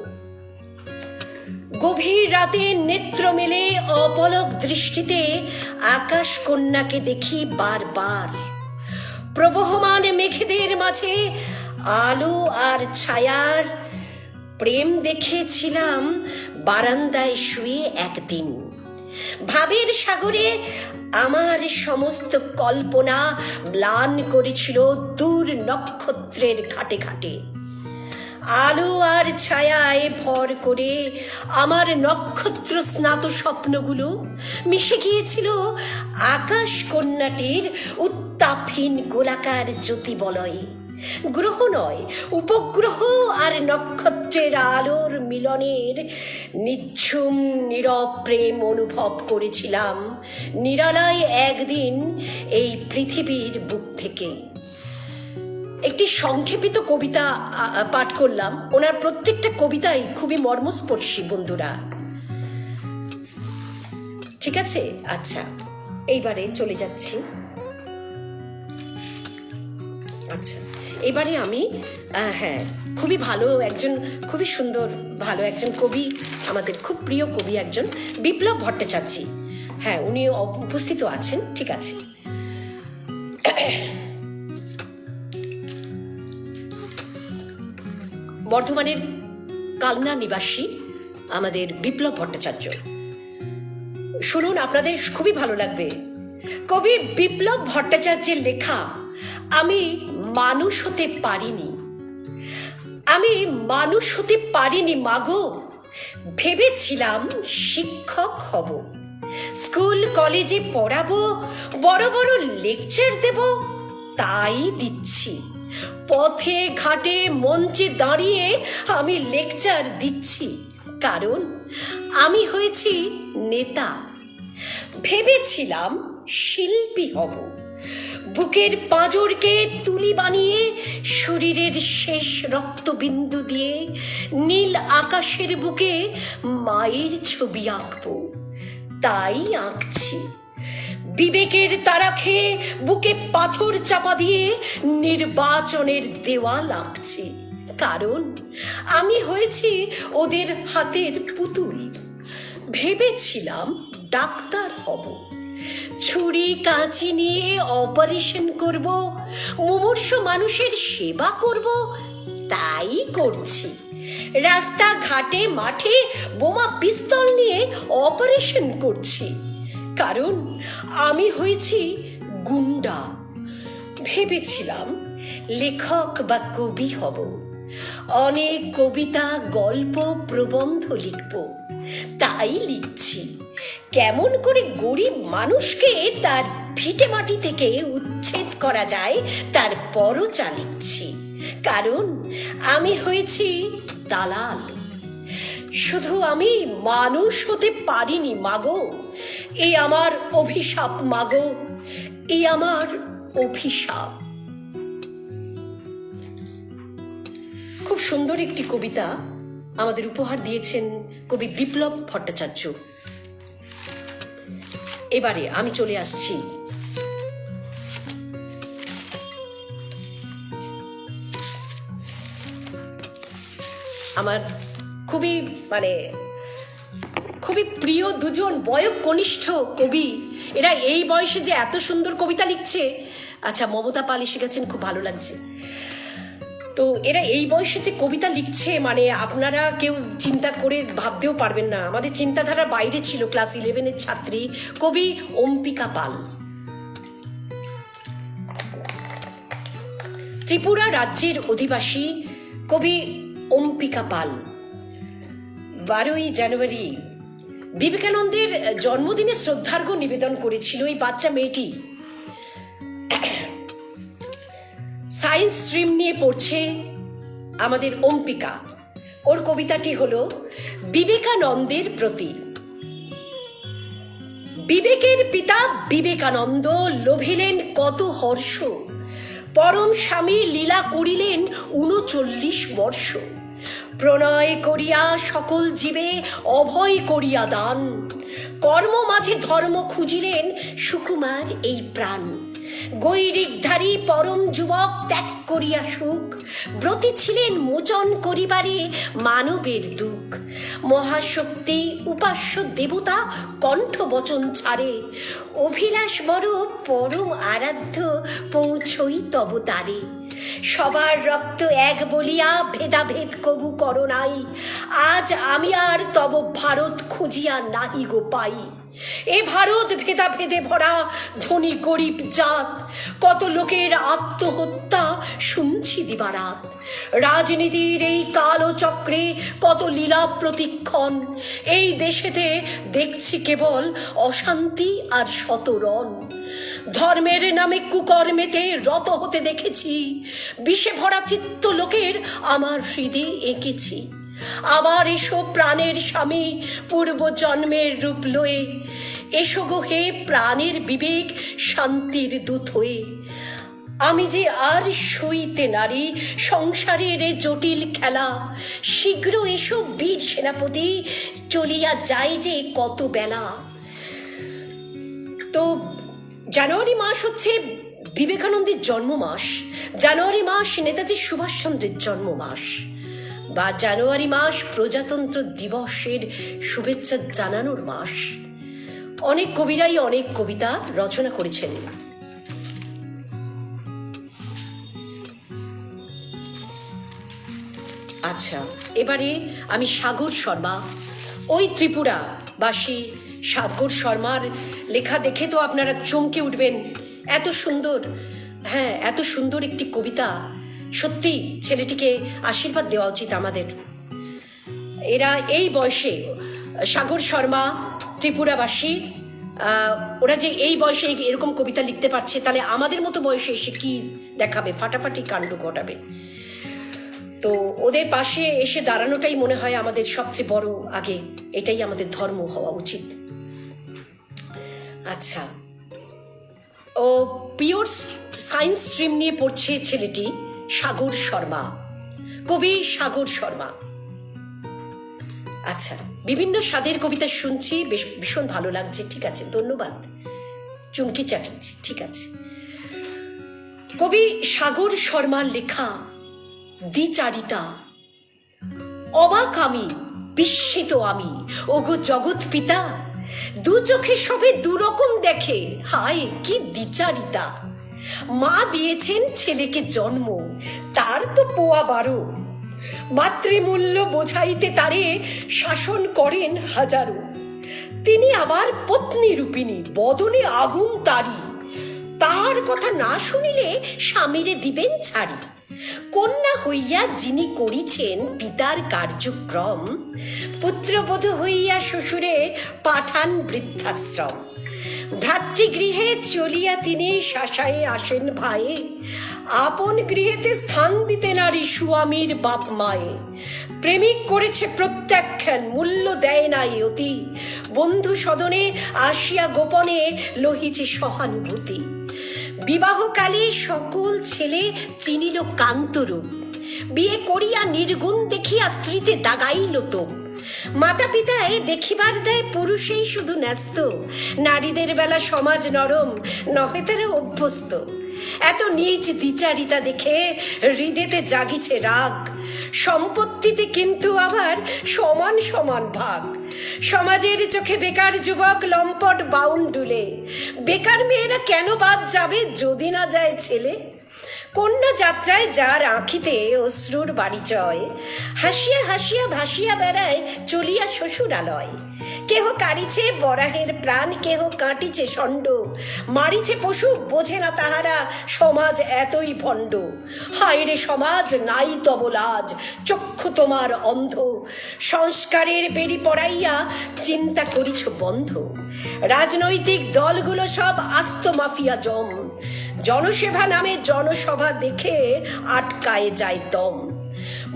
গভীর রাতে নেত্র মেলে অপলক দৃষ্টিতে আকাশ কন্যাকে দেখি বারবার। প্রবহমান মেঘেদের মাঝে আলো আর ছায়ার প্রেম দেখেছিলাম বারান্দায় শুয়ে একদিন। ভাবের সাগরে আমার সমস্ত কল্পনা ম্লান করেছিল দূর নক্ষত্রের ঘাটে ঘাটে। আলো আর ছায়ায় ভর করে আমার নক্ষত্র স্নাত স্বপ্নগুলো মিশে গিয়েছিল আকাশ কন্যাটির উত্তাপহীন গোলাকার জ্যোতি বলয়ে। গ্রহ নয়, উপগ্রহ আর নক্ষত্রের আলোর মিলনের নিঝুম নীরব প্রেম অনুভব করেছিলাম নিরালায় একদিন এই পৃথিবীর বুক থেকে। একটি সংক্ষেপিত কবিতা পাঠ করলাম। ওনার প্রত্যেকটা কবিতাই খুবই মর্মস্পর্শী বন্ধুরা। ঠিক আছে, আচ্ছা এইবারে চলে যাচ্ছি। আচ্ছা এবারে আমি হ্যাঁ, খুবই ভালো একজন, খুবই সুন্দর ভালো একজন কবি, আমাদের খুব প্রিয় কবি একজন, বিপ্লব ভট্টাচার্য। হ্যাঁ, উনি উপস্থিত আছেন। ঠিক আছে, বর্ধমানের কালনা নিবাসী আমাদের বিপ্লব ভট্টাচার্য। শুনুন, আপনাদের খুবই ভালো লাগবে। কবি বিপ্লব ভট্টাচার্যের লেখা আমি মানুষ হতে পারিনি, আমি মানুষ হতে পারিনি মাগো, ভেবেছিলাম শিক্ষক হব, স্কুল কলেজে পড়াবো, বড় বড় লেকচার দেব, তাই দিচ্ছি। পথে ঘাটে মঞ্চে দাঁড়িয়ে আমি লেকচার দিচ্ছি, কারণ আমি হয়েছি নেতা। ভেবেছিলাম শিল্পী হব, বুকের পাঁজরকে তুলি বানিয়ে শরীরের শেষ রক্তবিন্দু দিয়ে নীল আকাশের বুকে মায়ের ছবি আঁকবো, তাই আঁকছি। বিবেকের তারা খেয়ে বুকে পাথর চাপা দিয়ে নির্বাচনের দেওয়াল আঁকছি, কারণ আমি হয়েছি ওদের হাতের পুতুল। ভেবেছিলাম ডাক্তার হব, ছুরি কাঁচি নিয়ে অপারেশন করব, মুমূর্ষ মানুষের সেবা করব, তাই করছি। রাস্তা ঘাটে মাঠে বোমা পিস্তল নিয়ে অপারেশন করছি, কারণ আমি হয়েছি গুন্ডা। ভেবেছিলাম লেখক বা কবি হব, অনেক কবিতা গল্প প্রবন্ধ লিখব, তাই লিখছি। কেমন করে গরিব মানুষকে তার ভিটে মাটি থেকে উচ্ছেদ করা যায় তার পরচা লিখছি, কারণ আমি হয়েছি দালাল। শুধু আমি মানুষ হতে পারিনি মাগো, এই আমার অভিশাপ মাগো, এই আমার অভিশাপ। খুব সুন্দর একটি কবিতা আমাদের উপহার দিয়েছেন কবি বিপ্লব ভট্টাচার্য। এবারে আমি চলে আসছি আমার খুবই খুবই প্রিয় দুজন বয়োকনিষ্ঠ কবি। এরা এই বয়সে যে এত সুন্দর কবিতা লিখছে, আচ্ছা মমতা পাল এসে গেছেন, খুব ভালো লাগছে। তো এরা এই বয়সে যে কবিতা লিখছে, আপনারা কেউ চিন্তা করে ভাবতেও পারবেন না। আমাদের চিন্তাধারার বাইরে ছিল। ক্লাস 11-এর ছাত্রী কবি অম্পিকা পাল, ত্রিপুরা রাজ্যের অধিবাসী কবি অম্পিকা পাল 12ই জানুয়ারি বিবেকানন্দের জন্মদিনে শ্রদ্ধার্ঘ্য নিবেদন করেছিল এই বাচ্চা মেয়েটি। সায়েন্স স্ট্রিম নিয়ে পড়ছে আমাদের অম্পিকা। ওর কবিতাটি হলো বিবেকানন্দের প্রতি। বিবেকের পিতা বিবেকানন্দ লোভিলেন কত হর্ষ, পরম স্বামী লীলা করিলেন 39 বর্ষ। প্রণয় করিয়া সকল জীবে অভয় করিয়া দান, কর্ম মাঝে ধর্ম খুঁজিলেন সুকুমার এই প্রাণ। গৈরিকধারী পরম যুবক ত্যাগ করিয়া সুখ, ব্রতী ছিলেন মোচন করিবারে মানবের দুঃখ। মহাশক্তি উপাস্য দেবতা কণ্ঠ বচন ছাড়ে, অভিলাষ বড় পরম আরাধ্য পৌঁছই তব তারে। সবার রক্ত এক বলিয়া ভেদাভেদ কবু করো নাই, আজ আমি আর তব ভারত খুঁজিয়া নাহি গো পাই। এ ভারত ভেদাভেদে ভরা ধনী গরিব জাত, কত লোকের আত্মহত্যা শুনছি দিবারাত। রাজনীতির এই কালো চক্রে কত লীলা প্রতিক্ষণ, এই দেশেতে দেখছি কেবল অশান্তি আর শতরণ। ধর্মের নামে কুকর্মেতে রত হতে দেখেছি, বিষে ভরা চিত্ত লোকের আমার হৃদয়ে এঁকেছি। আবার এসো প্রাণের স্বামী পূর্ব জন্মের রূপ লয়ে, এসো গো হে প্রাণের বিবেক শান্তির দূত হয়ে। আমি যে আর সইতে নারী সংসারের এ জটিল খেলা, শীঘ্র এসো বীর সেনাপতি, চলিয়া যায় যে কত বেলা। তো জানুয়ারি মাস হচ্ছে বিবেকানন্দের জন্ম মাস, জানুয়ারি মাস নেতাজি সুভাষচন্দ্রের জন্ম মাস, বা জানুয়ারি মাস প্রজাতন্ত্র দিবসের শুভেচ্ছা জানানোর মাস। অনেক কবিরাই অনেক কবিতা রচনা করেছেন। আচ্ছা, এবারে আমি সাগর শর্মা, ওই ত্রিপুরাবাসী সাগর শর্মার লেখা দেখে তো আপনারা চমকে উঠবেন। এত সুন্দর, হ্যাঁ এত সুন্দর একটি কবিতা। সত্যি ছেলেটিকে আশীর্বাদ দেওয়া উচিত আমাদের। এরা এই বয়সে, সাগর শর্মা ত্রিপুরাবাসী, ওরা যে এই বয়সে এরকম কবিতা লিখতে পারছে, তাহলে আমাদের মতো বয়সে এসে কি দেখাবে, ফাটাফাটি কাণ্ড ঘটাবে। তো ওদের পাশে এসে দাঁড়ানোটাই মনে হয় আমাদের সবচেয়ে বড় আগে, এটাই আমাদের ধর্ম হওয়া উচিত। আচ্ছা, ও পিওর সায়েন্স স্ট্রিম নিয়ে পড়ছে ছেলেটি, সাগর শর্মা, কবি সাগর শর্মা। আচ্ছা, বিভিন্ন স্বাদের কবিতা শুনছি, বেশ ভীষণ ভালো লাগছে। ঠিক আছে, ধন্যবাদ চুমকি চ্যাটার্জি। ঠিক আছে, কবি সাগর শর্মার লেখা দ্বিচারিতা। অবাক আমি, বিস্মিত আমি, ওগো জগৎ পিতা, দু চোখে সবে দুরকম দেখে, হায় কি দ্বিচারিতা। মা দিয়েছেন ছেলেকে জন্ম, তার তো পোয়া 12, মাতৃমূল্য বোঝাইতে তারে শাসন করেন হাজারো। তিনি আবার পত্নী রূপিণী, বদনে আগুন তারি, তার কথা না শুনিলে স্বামীরে দিবেন ছাড়ি। কন্যা হইয়া যিনি করিছেন পিতার কার্যক্রম, পুত্রবধূ হইয়া শ্বশুরে পাঠান বৃদ্ধাশ্রম। ভ্রাতৃগৃহে চলিয়া তিনি শাসায়ে আসেন ভাইয়ে, আপন গৃহেতে স্থান দিতে নারী স্বামীর বাপ মায়ে। প্রেমিক করেছে প্রত্যাখ্যান, মূল্য দেয় নাই অতি, বন্ধু সদনে আসিয়া গোপনে লহিছে সহানুভূতি। বিবাহকালে সকল ছেলে চিনিল কান্তরূপ, বিয়ে করিয়া নির্গুণ দেখিয়া স্ত্রীতে দাগাইল তো। মাতা পিতায় দেখিবার দেয় পুরুষেই শুধু ন্যস্ত, নারীদের বেলা সমাজ নরম নহে তারা অভ্যস্ত। এত নীচ দ্বিচারিতা দেখে হৃদেতে জাগিছে রাগ, সম্পত্তিতে কিন্তু আবার সমান সমান ভাগ। সমাজের চোখে বেকার যুবক লম্পট বাউন্ডুলে, বেকার মেয়েরা কেন বাদ যাবে যদি না যায় ছেলে। কন্যা যাত্রায় যার আঁখিতে অশ্রুর বাড়িচয়, হাসিয়া হাসিয়া ভাসিয়া বেড়ায় চলিয়া শ্বশুরালয়। কেহ কাড়িছে বরাহের প্রাণ, কেহ কাটিছে ষণ্ড, মারিছে পশু বোঝে না তাহারা সমাজ এতই ভণ্ড। হায় রে সমাজ নাই তব লাজ, চক্ষু তোমার অন্ধ, সংস্কারের বেরি পড়াইয়া চিন্তা করিছ বন্ধ। রাজনৈতিক দলগুলো সব আস্ত মাফিয়া জম, জনসেবা নামে জনসভা দেখে আটকায়ে যায় দম।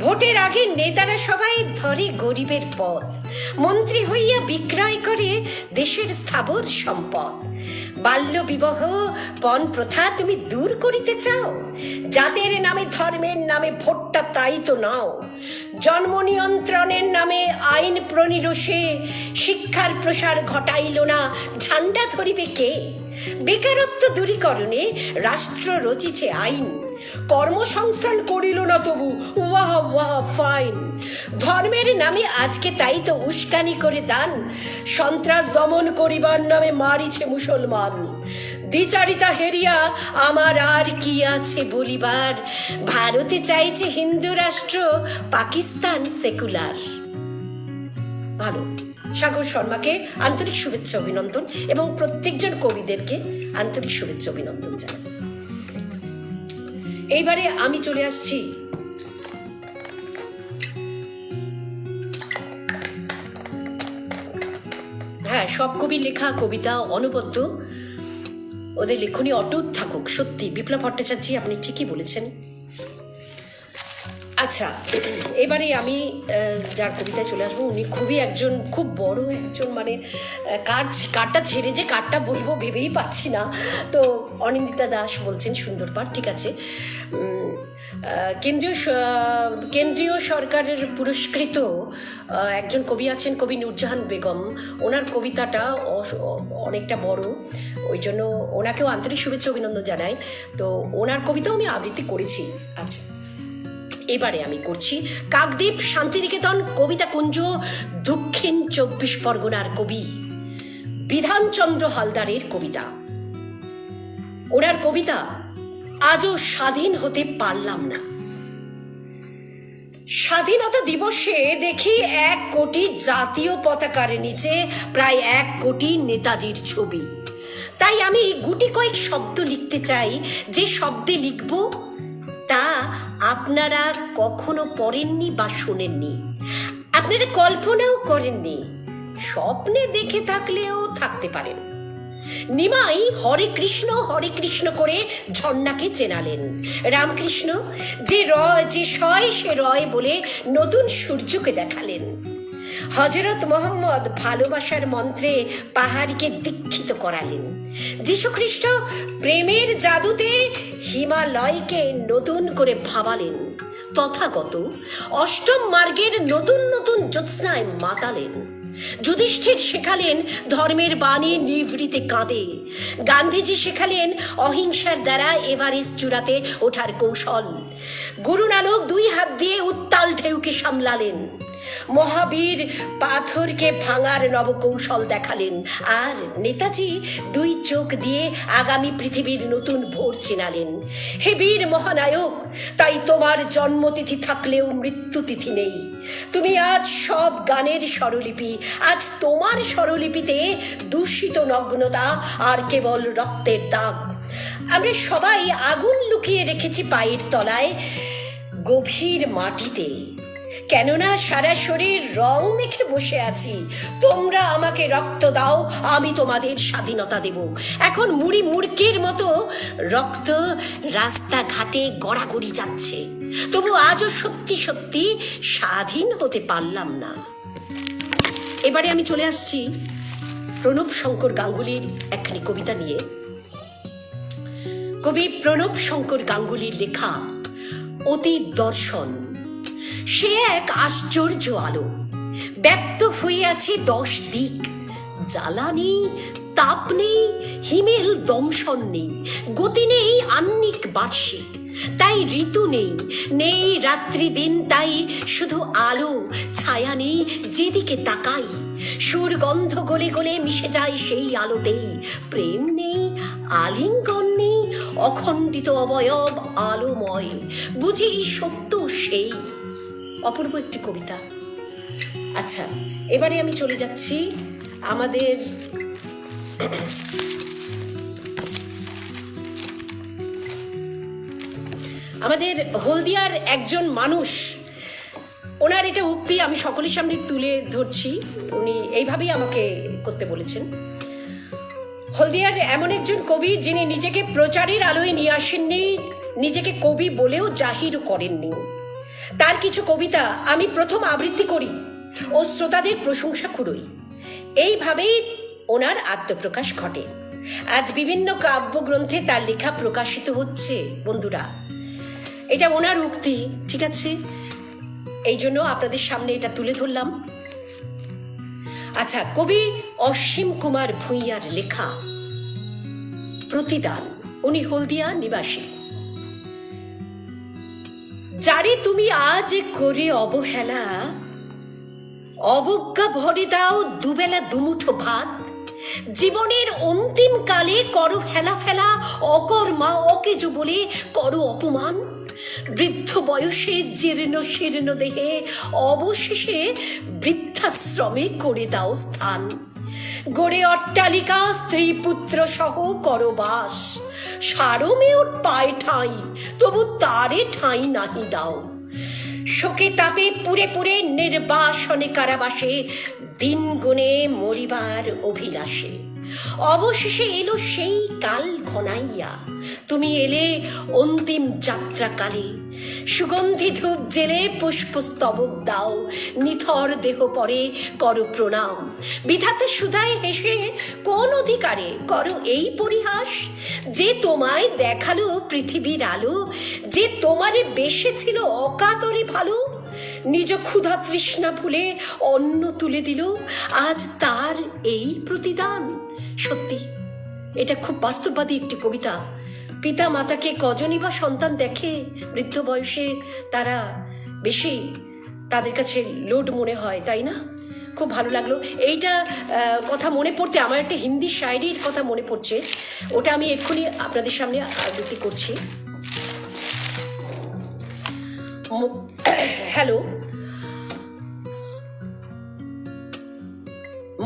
ভোটের আগে নেতারা সবাই ধরে গরিবের পদ, মন্ত্রী হইয়া বিক্রয় করে দেশের স্থাবর সম্পদ। বাল্য বিবাহ পণ প্রথা তুমি দূর করিতে চাও, জাতের নামে ধর্মের নামে ভোটটা তাই তো নাও। জন্ম নিয়ন্ত্রণের নামে আইন প্রনিরোষে শিক্ষার প্রসার ঘটাইল না, ঝান্ডা ধরিবে কে? বেকারত্ব দূরীকরণে রাষ্ট্র রচিছে আইন, কর্মসংস্থান করিল না তবু ওয়াহ ওয়াহ ফাইন। ধর্মের নামে আজকে তাই তো উস্কানি করে দান, সন্ত্রাস দমন করিবার নামে মারিছে মুসলমান। দ্বিচারিতা হেরিয়া আমার আর কি আছে বলিবার, ভারতে চাইছে হিন্দু রাষ্ট্র, পাকিস্তান সেকুলার। ভালো, সাগর শর্মাকে আন্তরিক শুভেচ্ছা অভিনন্দন এবং প্রত্যেকজন কবিদেরকে আন্তরিক শুভেচ্ছা অভিনন্দন জানাই। এইবারে আমি চলে আসছি সব কবি লেখা কবিতা অনবদ্য, ওদের লেখনী অটুট থাকুক। সত্যি বিপ্লব ভট্টাচার্য আপনি ঠিকই বলেছেন। আচ্ছা, এবারে আমি যার কবিতায় চলে আসবো, উনি খুবই একজন খুব বড় একজন, মানে কারটা ছেড়ে যে কারটা বলবো ভেবেই পাচ্ছি না। তো অনিন্দিতা দাস বলছেন সুন্দর পাঠ, ঠিক আছে। কেন্দ্রীয় সরকারের পুরস্কৃত একজন কবি আছেন, কবি নূরজাহান বেগম। ওনার কবিতাটা অনেকটা বড়, ওই জন্য ওনাকেও আন্তরিক শুভেচ্ছা অভিনন্দন জানাই। তো ওনার কবিতাও আমি আবৃত্তি করেছি। আচ্ছা, এবারে আমি করছি কাকদ্বীপ শান্তিনিকেতন কবিতা কুঞ্জ, দক্ষিণ 24 পরগনার কবি বিধানচন্দ্র হালদারের কবিতা। ওনার কবিতা আজও স্বাধীন হতে পারলাম না। স্বাধীনতা দিবসে দেখি 1 কোটি জাতীয় পতাকার নিচে প্রায় 1 কোটি নেতাজির ছবি। তাই আমি গুটি কয়েক শব্দ লিখতে চাই, যে শব্দে লিখব তা আপনারা কখনো পড়েননি বা শোনেননি, আপনারা কল্পনাও করেননি, স্বপ্নে দেখে থাকলেও থাকতে পারেন। নিমাই হরে কৃষ্ণ করে ঝর্ণাকে চেনালেন। রামকৃষ্ণ যে সয় সে রয় বলে নতুন সূর্যকে দেখালেন। হযরত মোহাম্মদ ভালোবাসার মন্ত্রে পাহাড়িকে দীক্ষিত করালেন। যীশুখ্রিস্ট প্রেমের জাদুতে হিমালয়কে নতুন করে ভাবালেন। তথাগত অষ্টম মার্গের নতুন নতুন জ্যোৎস্নায় মাতালেন। যুধিষ্ঠির শেখালেন ধর্মের বাণী নিভৃতে কাঁদে। গান্ধীজি শেখালেন অহিংসার দ্বারা এভারেস্ট চূড়াতে ওঠার কৌশল। গুরু নানক 2 হাত দিয়ে উত্তাল ঢেউকে সামলালেন। মহাবীর পাথরকে ভাঙার নবকৌশল দেখালেন। আর নেতাজি 2 চোখ দিয়ে আগামী পৃথিবীর নতুন ভোর চেনালেন। হে বীর মহানায়ক, তাই তোমার জন্মতিথি থাকলেও মৃত্যুতিথি নেই। তুমি আজ সব গানের স্বরলিপি, আজ তোমার স্বরলিপিতে দূষিত নগ্নতা আর কেবল রক্তের দাগ। আমরা সবাই আগুন লুকিয়ে রেখেছি পায়ের তলায় গভীর মাটিতে, কেননা সারা শরীর রং মেখে বসে আছি। তোমরা আমাকে রক্ত দাও, আমি তোমাদের স্বাধীনতা দেব। এখন মুড়ি মুড়কের মতো রক্ত রাস্তাঘাটে গড়াগড়ি যাচ্ছে, তবু আজও সত্যি সত্যি স্বাধীন হতে পারলাম না। এবারে আমি চলে আসছি প্রণব শঙ্কর গাঙ্গুলির একখানি কবিতা নিয়ে। কবি প্রণব শঙ্কর গাঙ্গুলির লেখা অতীত দর্শন। সে এক আশ্চর্য আলো, ব্যক্ত হয়ে আছে 10 দিক। জ্বালা নেই, তাপ নেই, হিমেল দংশন নেই, গতি নেই আহ্নিক বার্ষিক। তাই ঋতু নেই, নেই রাত্রি দিন, তাই শুধু আলো ছায়া নেই যেদিকে তাকাই। সুর গন্ধ গলে গলে মিশে যায় সেই আলোতেই। প্রেম নেই, আলিঙ্গন নেই, অখণ্ডিত অবয়ব আলোময়। বুঝি সত্য সেই। অপূর্ব একটি কবিতা। আচ্ছা, এবারে আমি চলে যাচ্ছি আমাদের হলদিয়ার একজন মানুষ। ওনার এটা উক্তি আমি সকলের সামনে তুলে ধরছি, উনি এইভাবেই আমাকে করতে বলেছেন। হলদিয়ার এমন একজন কবি যিনি নিজেকে প্রচারের আলোয় নিয়ে আসেননি, নিজেকে কবি বলেও জাহিরও করেননি। তার কিছু কবিতা আমি প্রথম আবৃত্তি করি ও শ্রোতাদের প্রশংসা কুড়োই। এইভাবেই ওনার আত্মপ্রকাশ ঘটে। আজ বিভিন্ন কাব্যগ্রন্থে তার লেখা প্রকাশিত হচ্ছে। বন্ধুরা, এটা ওনার উক্তি, ঠিক আছে? এই জন্য আপনাদের সামনে এটা তুলে ধরলাম। আচ্ছা, কবি অসীম কুমার ভূঁইয়ার লেখা প্রতিদান। উনি হলদিয়া নিবাসী। যারে তুমি আজ করে অবহেলা, অবজ্ঞা ভরে দাও দুবেলা দুমুঠো ভাত। জীবনের অন্তিম কালে করো হেলা ফেলা, অকর্মা অকেজ বলে করো অপমান। বৃদ্ধ বয়সে জীর্ণ শীর্ণ দেহে অবশেষে বৃদ্ধাশ্রমে করে দাও স্থান। গড়ে অট্টালিকা স্ত্রী পুত্র সহ করো বাস। সারমেয় পায় ঠাঁই, তবু তারে ঠাঁই নাহি দাও। শোকে তাপে পুরে পুরে নির্বাসনে কারাবাসে দিন গুনে মরিবার অভিলাষে। অবশেষে এলো সেই কাল ঘনাইয়া, তুমি এলে অন্তিম যাত্রাকালে। সুগন্ধি ধূপ জেলে পুষ্পস্তবক দাও, নিথর দেহ পরে করো প্রণাম। বিধাতা সুধায় হেসে কোন অধিকারে করো এই পরিহাস? যে তোমায় দেখালো পৃথিবীর আলো, যে তোমারে বেসেছিল অকাতরে ভালো, নিজ ক্ষুধা তৃষ্ণা ভুলে অন্ন তুলে দিল, আজ তার এই প্রতিদান। সত্যি এটা খুব বাস্তববাদী একটি কবিতা। পিতা মাতাকে কজনই বা সন্তান দেখে বৃদ্ধ বয়সে, তারা বেশি তাদের কাছে লোড মনে হয়, তাই না? খুব ভালো লাগলো এইটা কথা মনে পড়তে। আমার একটা হিন্দি শায়রির কথা মনে পড়ছে, ওটা আমি এক্ষুনি আপনাদের সামনে আবৃত্তি করছি। हेलो,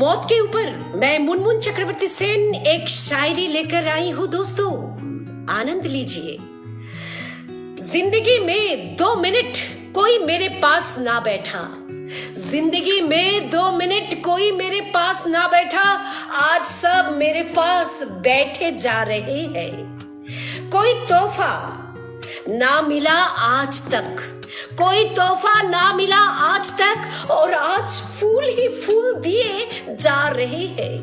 मौत के ऊपर मैं मुनमुन चक्रवर्ती सेन एक शायरी लेकर आई हूं दोस्तों, आनंद लीजिए। जिंदगी में 2 मिनट कोई मेरे पास ना बैठा, जिंदगी में 2 मिनट कोई मेरे पास ना बैठा, आज सब मेरे पास बैठे जा रहे हैं। कोई तोहफा ना मिला आज तक, कोई तोहफा ना मिला आज तक, और आज फूल ही फूल दिए जा रहे हैं।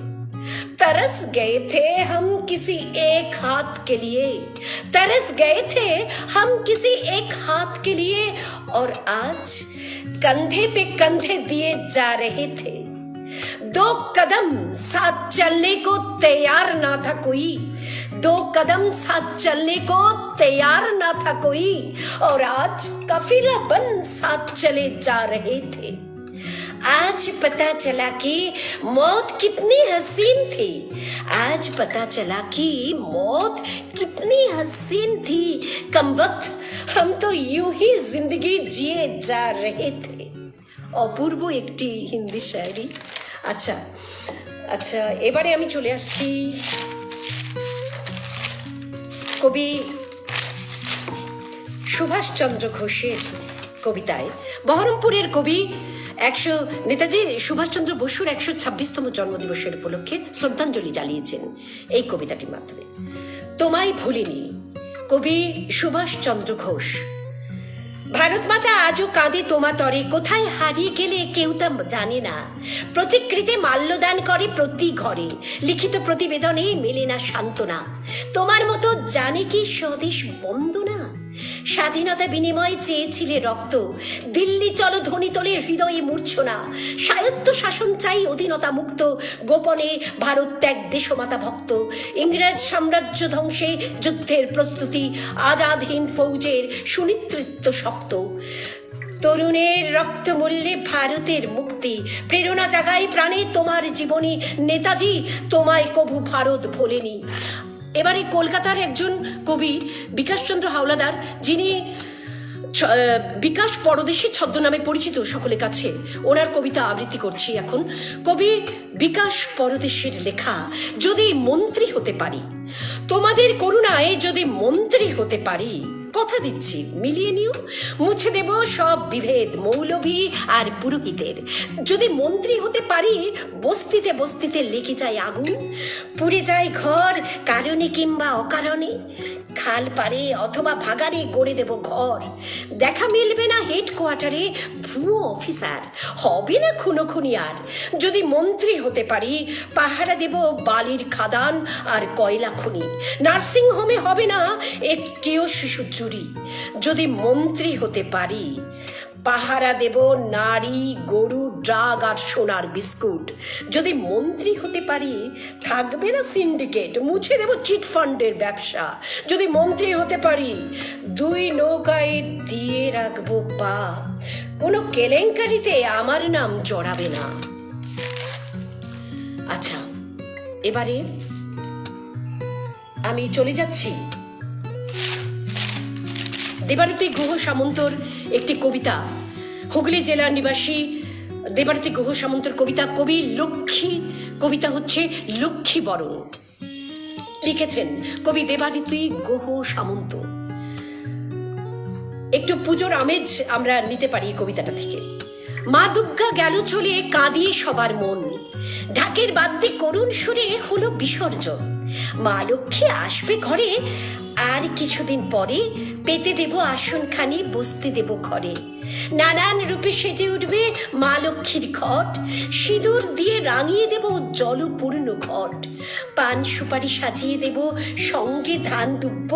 तरस गए थे हम किसी एक हाथ के लिए, तरस गए थे हम किसी एक हाथ के लिए, और आज कंधे पे कंधे दिए जा रहे थे। 2 कदम साथ चलने को तैयार ना था कोई, 2 कदम साथ चलने को तैयार ना था कोई, और आज काफिला बन साथ चले जा रहे थे। आज पता चला कि मौत कितनी हसीन थी, आज पता चला कि मौत कितनी हसीन थी। कमबख्त हम तो यूं ही जिंदगी जिए जा रहे थे। অপূর্ব একটি হিন্দি শায়রি। আচ্ছা আচ্ছা, এবারে আমি চলে আসছি কবি সুভাষচন্দ্র ঘোষের কবিতায়। বহরমপুরের কবি নেতাজি সুভাষচন্দ্র বসুর 126তম জন্মদিবসের উপলক্ষে শ্রদ্ধাঞ্জলি জানিয়েছেন এই কবিতাটির মাধ্যমে। তোমায় ভুলিনি, কবি সুভাষচন্দ্র ঘোষ। ভারত মাতা আজও কাঁদে তোমা তরে, কোথায় হারিয়ে গেলে কেউ তা জানে না। প্রতিকৃতি মাল্যদান করে প্রতি ঘরে, লিখিত প্রতিবেদনে মেলে না সান্ত্বনা। তোমার মতো জানে কি স্বদেশ বন্দনা? স্বাধীনতা বিনিময়ে চেয়েছিলে রক্ত, দিল্লি চলো ধ্বনি তোলে হৃদয়ে মূর্ছনা। স্বায়ত্ত শাসন চাই অধীনতা মুক্ত, গোপনে ভারত ত্যাগ দেশমাতা ভক্ত। ইংরেজ সাম্রাজ্য ধ্বংসে যুদ্ধের প্রস্তুতি, আজাদ হিন্দ ফৌজের সুনেতৃত্ব শক্ত। তরুণের রক্ত মূল্যে ভারতের মুক্তি, প্রেরণা জাগায় প্রাণে তোমার জীবনী। নেতাজি তোমায় কভু ভারত ভোলেনি। এবারে কলকাতার একজন কবি বিকাশচন্দ্র হাওলাদার, যিনি বিকাশ পরদেশী ছদ্মনামে পরিচিত সকলের কাছে, ওনার কবিতা আবৃত্তি করছি এখন। কবি বিকাশ পরদেশীর লেখা যদি মন্ত্রী হতে পারি, তোমাদের করুণায় যদি মন্ত্রী হতে পারি, কথা দিচ্ছি মিলিয়ে নিও, মুছে দেব সব বিভেদ মৌলভী আর পুরোহিতের। যদি মন্ত্রী হতে পারি, বস্তিতে বস্তিতে লেগে যায় আগুন, পুড়ে যায় ঘর কারণে কিংবা অকারণে। খাল পারে অথবা ভাগারে গড়ে দেব ঘর, দেখা মিলবে না হেডকোয়ার্টারে ভুয়ো অফিসার, হবে না খুনোখুনি আর। যদি মন্ত্রী হতে পারি, পাহারা দেব বালির খাদান আর কয়লা খনি, নার্সিং হোমে হবে না একটিও শিশু চুরি। যদি মন্ত্রী হতে পারি, পাহারা দেব নারী গরু ড্রাগ আর সোনার বিস্কুট। যদি মন্ত্রী হতে পারি, থাকবে না সিন্ডিকেট, মুছে দেব চিট ফান্ডের ব্যবসা। যদি মন্ত্রী হতে পারি, 2 নৌকায় দিয়ে রাখবো পা, কোনো কেলেঙ্কারিতে আমার নাম জড়াবে না। আচ্ছা, এবারে আমি চলে যাচ্ছি দেবারতী গুহ সামন্তর একটি কবিতা। হুগলি জেলার নিবাসী দেবারতী গুহ সামন্তর কবিতা, কবি লক্ষ্মী। কবিতা হচ্ছে লক্ষ্মী বরণ। লিখেছেন কবি দেবারতী গুহ সামন্ত। একটু পুজোর আমেজ আমরা নিতে পারি কবিতাটা থেকে। মা দুর্গা গেল চলে কাঁদিয়ে সবার মন, ঢাকের বাদ্যে করুণ সুরে হলো বিসর্জন। মা লক্ষ্মী আসবে ঘরে, আর কিছুদিন পরে পেতে দেব আসনখানি, বসতে দেব ঘরে। নানান রূপে সেজে উঠবে মা লক্ষ্মীর ঘট, সিঁদুর দিয়ে রাঙিয়ে দেব জলপূর্ণ ঘট। পান সুপারি সাজিয়ে দেব, সঙ্গে ধান দুব্ব,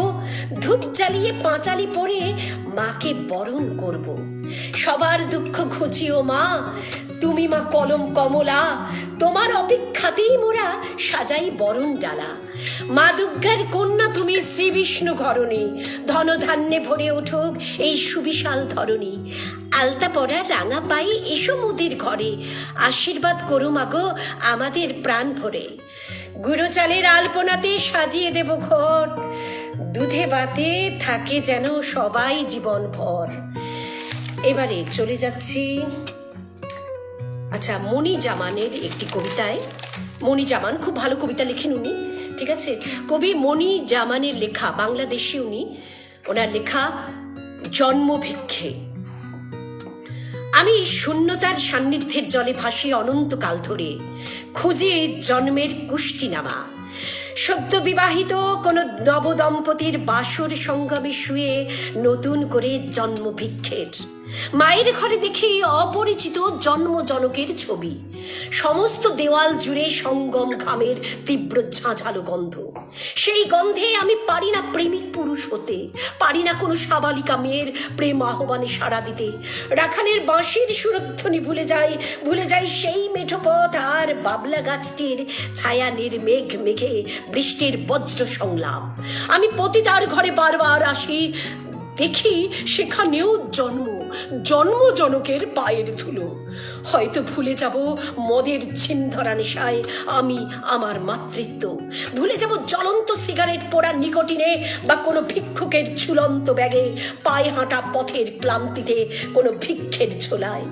ধূপ জ্বালিয়ে পাঁচালি পরে মাকে বরণ করব। সবার দুঃখ ঘুচিও মা, তুমি মা কলম কমলা, তোমার অপেক্ষাতেই মোরা সাজাই বরণ ডালা। মা দুর্গার কন্যা তুমি, শ্রী বিষ্ণু ঘরণী, ধনধান্যে ভরে উঠুক এই সুবিশাল ধরণী। আলতা পরা রাঙা পাই এসো মোদের ঘরে, আশীর্বাদ করো মাগো আমাদের প্রাণ ভরে। গুঁড়ো চালের আলপনাতে সাজিয়ে দেব ঘর, দুধে বাতে থাকে যেন সবাই জীবন ভর। এবারে চলে যাচ্ছি আচ্ছা মনি জামানের একটি কবিতায়। মনি জামান খুব ভালো কবিতা লেখেন উনি, ঠিক আছে। কবি মনি জামানের লেখা, বাংলাদেশি উনি, ওনার লেখা জন্মভিক্ষে। আমি শূন্যতার সান্নিধ্যের জলে ভাসি অনন্তকাল ধরে, খুঁজে জন্মের কুষ্টিনামা। সদ্য বিবাহিত কোন নবদম্পতির বাসর সঙ্গমে শুয়ে নতুন করে জন্মভিক্ষের। মায়ের ঘরে দেখি অপরিচিত জন্মজনকের ছবি, সমস্ত দেওয়াল জুড়ে সঙ্গম ঘামের তীব্র ঝাঁঝালো গন্ধ। সেই গন্ধে আমি পারি না প্রেমিক পুরুষ হতে, পারি না কোনো সাবালিকা মেয়ের প্রেম আহ্বানে সাড়া দিতে। রাখালের বাঁশির সুরধ্বনি ভুলে যাই সেই মেঠো পথ আর বাবলা গাছটির ছায়া নির্মেঘ মেঘে বৃষ্টির বজ্র সংলাপ। আমি পতিতার ঘরে বারবার আসি, দেখি সেখানেও জন্মজনকের পায়ের ধুলো। হয়তো ভুলে যাব মদের ছিনধরা নেশায় আমি আমার মাতৃত্ব, ভুলে যাব জ্বলন্ত সিগারেট পোড়া নিকোটিনে বা কোনো ভিক্ষুকের ঝুলন্ত ব্যাগে, পায়ে হাঁটা পথের ক্লান্তিতে কোনো ভিক্ষের ঝোলায়।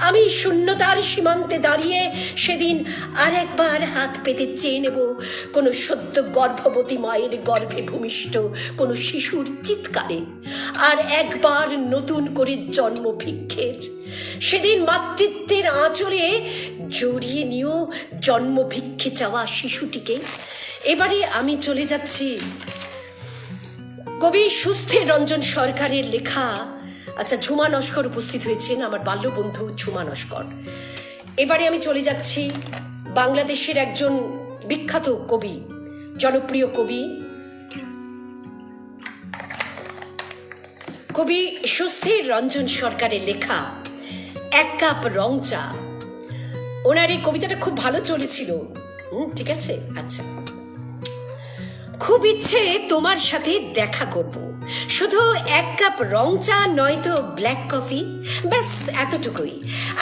আমি শূন্যতার সীমান্তে দাঁড়িয়ে সেদিন আর একবার হাত পেতে চেয়ে নেব কোনো সদ্য গর্ভবতী মায়ের গর্ভে ভূমিষ্ঠ কোনো শিশুর চিৎকারে, আর একবার নতুন করে জন্ম ভিক্ষের। সেদিন মাতৃত্বের আঁচলে জড়িয়ে নিও জন্ম ভিক্ষে চাওয়া শিশুটিকে। এবারে আমি চলে যাচ্ছি কবি সুস্থির রঞ্জন সরকারের লেখা। আচ্ছা, ঝুমা নস্কর উপস্থিত হয়েছেন, আমার বাল্য বন্ধু ঝুমা নস্কর। এবারে আমি চলে যাচ্ছি বাংলাদেশের একজন বিখ্যাত কবি, জনপ্রিয় কবি সুস্থির রঞ্জন সরকারের লেখা এক কাপ রং চা। ওনার এই কবিতাটা খুব ভালো চলেছিল, ঠিক আছে। আচ্ছা, খুব ইচ্ছে তোমার সাথে দেখা করব, শুধু এক কাপ রং চা নয়তো ব্ল্যাক কফি, ব্যাস এতটুকুই।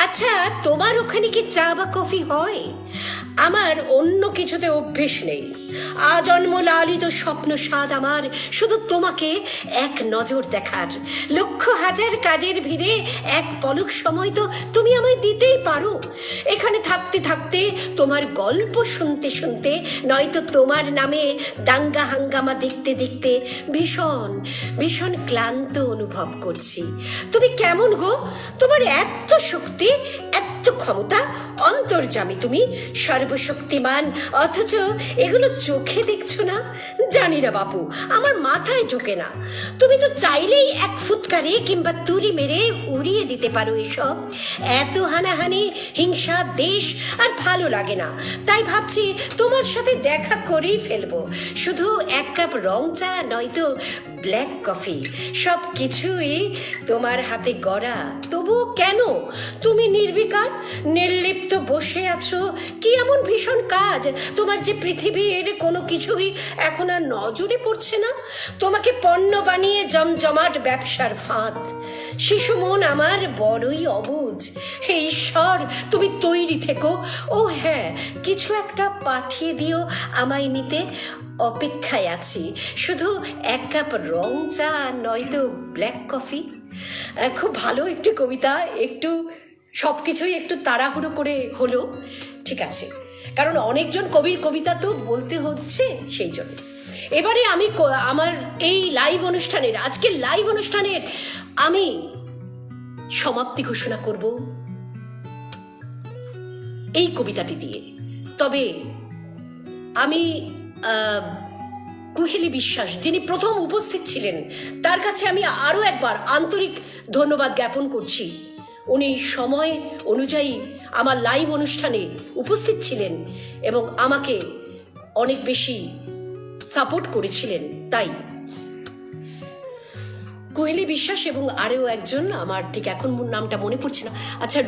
আচ্ছা, তোমার ওখানে কি চা বা কফি হয়? আমার অন্য কিছুতে অভ্যেস নেই। আজন্ম লালিত স্বপ্ন স্বাদ আমার শুধু তোমাকে এক নজর দেখার। লক্ষ হাজার কাজের ভিড়ে এক পলক সময় তো তুমি আমায় দিতেই পারো। এখানে থাকতে থাকতে তোমার গল্প শুনতে শুনতে, নয়তো তোমার নামে দাঙ্গা হাঙ্গামা দেখতে দেখতে ভীষণ ভীষণ ক্লান্ত অনুভব করছি। তুমি কেমন গো? তোমার এত শক্তি, এত ক্ষমতা, অন্তর্যামী তুমি, সর্বশক্তিমান, অথচ এগুলো চোখে দেখছো না। জানি না বাপু, আমার মাথায় ঢোকে না। তুমি তো চাইলেই এক ফুৎকারে কিংবা তুড়ি মেরে উড়িয়ে দিতে পারো এসব। এত হানাহানি, হিংসা, দেশ আর ভালো লাগে না। তাই ভাবছি তোমার সাথে দেখা করেই ফেলবো, শুধু এক কাপ রং চা নয়তো ব্ল্যাক কফি। সব কিছুই তোমার হাতে গড়া, তবুও কেন তুমি নির্বিকার নির্লিপ্ত বসে আছো? কি এমন ভীষণ কাজ তোমার যে পৃথিবীর কোনো কিছুই এখন আর নজরে পড়ছে না? তোমাকে পণ্য বানিয়ে জমজমাট ব্যবসার ফাঁদ। শিশু মন আমার বড়ই অবুঝ। হে ঈশ্বর, তুমি তৈরি থেকো। ও হ্যাঁ, কিছু একটা পাঠিয়ে দিও আমায় নিতে, অপেক্ষায় আছি। শুধু এক কাপ রং চা নয়তো ব্ল্যাক কফি। খুব ভালো একটি কবিতা, একটু সবকিছুই একটু তাড়াহুড়ো করে হলো, ঠিক আছে, কারণ অনেকজন কবির কবিতা তো বলতে হচ্ছে, সেই জন্য। এবারে আমি আমার এই লাইভ অনুষ্ঠানের, আজকের লাইভ অনুষ্ঠানের আমি সমাপ্তি ঘোষণা করব এই কবিতাটি দিয়ে। তবে আমি কুহেলি বিশ্বাস, যিনি প্রথম উপস্থিত ছিলেন, তার কাছে আমি আরও একবার আন্তরিক ধন্যবাদ জ্ঞাপন করছি। উনি সময় অনুযায়ী আমার লাইভ অনুষ্ঠানে উপস্থিত ছিলেন এবং আমাকে অনেক বেশি সাপোর্ট করেছিলেন। তাই কোহেলি বিশ্বাস এবং আরও একজন, আমার ঠিক এখন নামটা মনে পড়ছে না। আচ্ছা,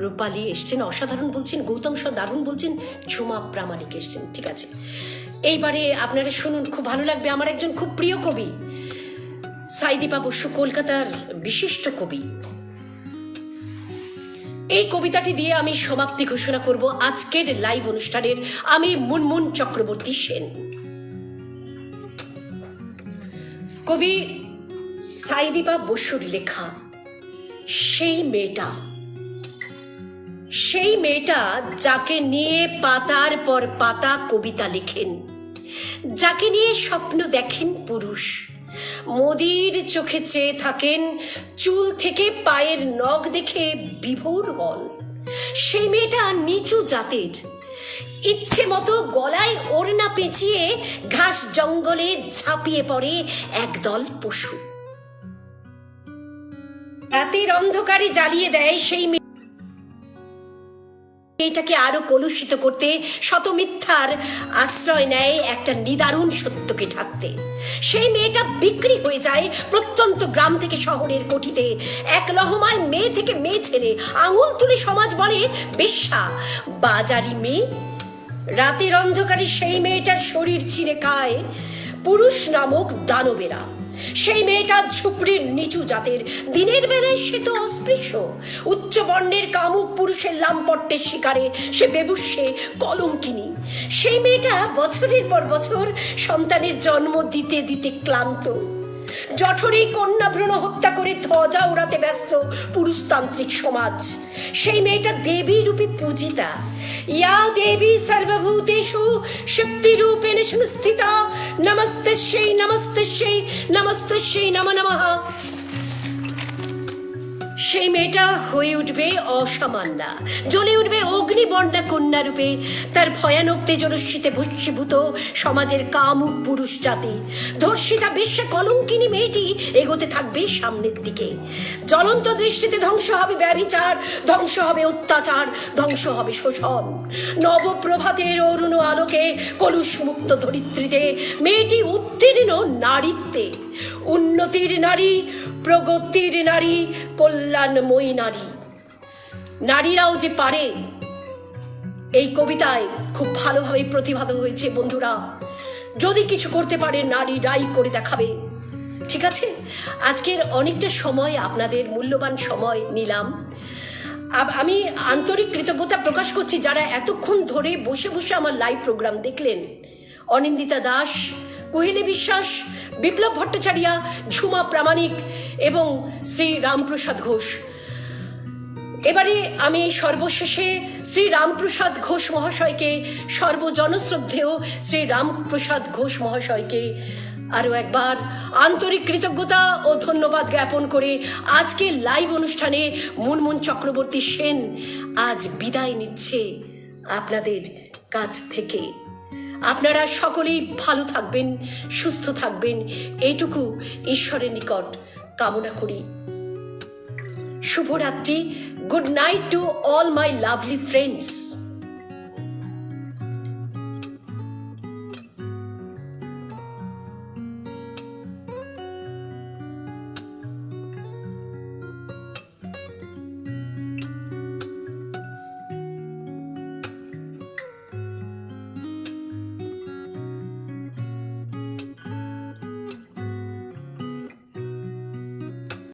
রূপালী এসছেন, অসাধারণ বলছেন। গৌতম দারুণ বলছেন। ঝুমা প্রামাণিক এসছেন, ঠিক আছে। এইবারে আপনারা শুনুন, খুব ভালো লাগবে। আমার একজন খুব প্রিয় কবি সাইদীপা বসু, কলকাতার বিশিষ্ট কবি। এই কবিতাটি দিয়ে আমি সমাপ্তি ঘোষণা করব আজকের লাইভ অনুষ্ঠানের। আমি মুনমুন চক্রবর্তী সেন। কবি সাইদীপা বসুর লেখা সেই মেয়েটা যাকে নিয়ে পাতার পর পাতা কবিতা লেখেন, যাকে নিয়ে স্বপ্ন দেখেন পুরুষ, মোদির চোখে চেয়ে থাকেন, চুল থেকে পায়ের নখ দেখে বিভোর হন। সেই মেয়েটা নিচু জাতের, ইচ্ছে মতো গলায় ওড়না পেঁচিয়ে ঘাস জঙ্গলে ঝাঁপিয়ে পড়ে একদল পশু। রাতের অন্ধকারে জ্বালিয়ে দেয় সেই মেয়েটাকে আরো কলুষিত করতে, শত মিথ্যার আশ্রয় নেয় একটা নিদারুণ সত্যকে ঢাকতে। সেই মেয়েটা বিক্রি হয়ে যায় প্রত্যন্ত গ্রাম থেকে শহরের কোঠিতে। এক লহমায় মেয়ে থেকে মেয়ে ছেড়ে আঙুল তুলে সমাজ বলে বেশ্যা, বাজারি মেয়ে। রাতের অন্ধকারে সেই মেয়েটার শরীর ছিঁড়ে খায় পুরুষ নামক দানবেরা। সেই মেয়েটা ঝুপড়ির নিচু জাতের, দিনের বেলায় সে তো অস্পৃশ্য। উচ্চ বর্ণের কামুক পুরুষের লাম্পট্যের শিকারে সে বেবুশ্যে কলঙ্কিনী। সেই মেয়েটা বছরের পর বছর সন্তানের জন্ম দিতে দিতে ক্লান্ত। জঠরেই কন্যা ভ্রূণ হত্যা করে ধ্বজা উড়াতে ব্যস্ত পুরুষতান্ত্রিক সমাজ। সেই মেয়েটা দেবী রূপী পূজিতা। ইয়া দেবী সর্বভূতেষু শক্তিরূপেণ সংস্থিতা, নমস্তস্যৈ নমস্তস্যৈ নমস্তস্যৈ নমো নমঃ। সেই মেয়েটা হয়ে উঠবে অসামান্যা, জ্বলে উঠবে অগ্নিবর্ণা কন্যা রূপে। তার ভয়ানক তেজরশ্মিতে ভস্মীভূত সমাজের কামুক পুরুষ জাতি। ধর্ষিতা বেশ্যা কলঙ্কিনী মেয়েটি এগোতে থাকবে সামনের দিকে। জ্বলন্ত দৃষ্টিতে ধ্বংস হবে ব্যভিচার, ধ্বংস হবে অত্যাচার, ধ্বংস হবে শোষণ। নবপ্রভাতের অরুণ আলোকে কলুষমুক্ত ধরিত্রীতে মেয়েটি উত্তীর্ণ নারীত্বে। উন্নতির নারী, প্রগতির নারী, কল্যাণময়ী নারী। নারীরাও যে পারে, এই কবিতায় খুব ভালোভাবে প্রতিভাত হয়েছে বন্ধুরা। যদি কিছু করতে পারে নারীরাই করে দেখাবে। ঠিক আছে, আজকের অনেকটা সময়, আপনাদের মূল্যবান সময় নিলাম। আমি আন্তরিক কৃতজ্ঞতা প্রকাশ করছি যারা এতক্ষণ ধরে বসে বসে আমার লাইভ প্রোগ্রাম দেখলেন। অনিন্দিতা দাস, কোহেলি বিশ্বাস, বিপ্লব ভট্টাচার্য, ঝুমা প্রামাণিক এবং শ্রী রামপ্রসাদ ঘোষ। এবারে আমি সর্বশেষে শ্রী রামপ্রসাদ ঘোষ মহাশয়কে, সর্বজনশ্রদ্ধেয় শ্রী রামপ্রসাদ ঘোষ মহাশয়কে আরও একবার আন্তরিক কৃতজ্ঞতা ও ধন্যবাদ জ্ঞাপন করে আজকে লাইভ অনুষ্ঠানে মুনমুন চক্রবর্তী সেন আজ বিদায় নিচ্ছে আপনাদের কাছ থেকে। আপনারা সকলেই ভালো থাকবেন, সুস্থ থাকবেন, এইটুকু ঈশ্বরের নিকট কামনা করি। শুভরাত্রি। Good night to all my lovely friends.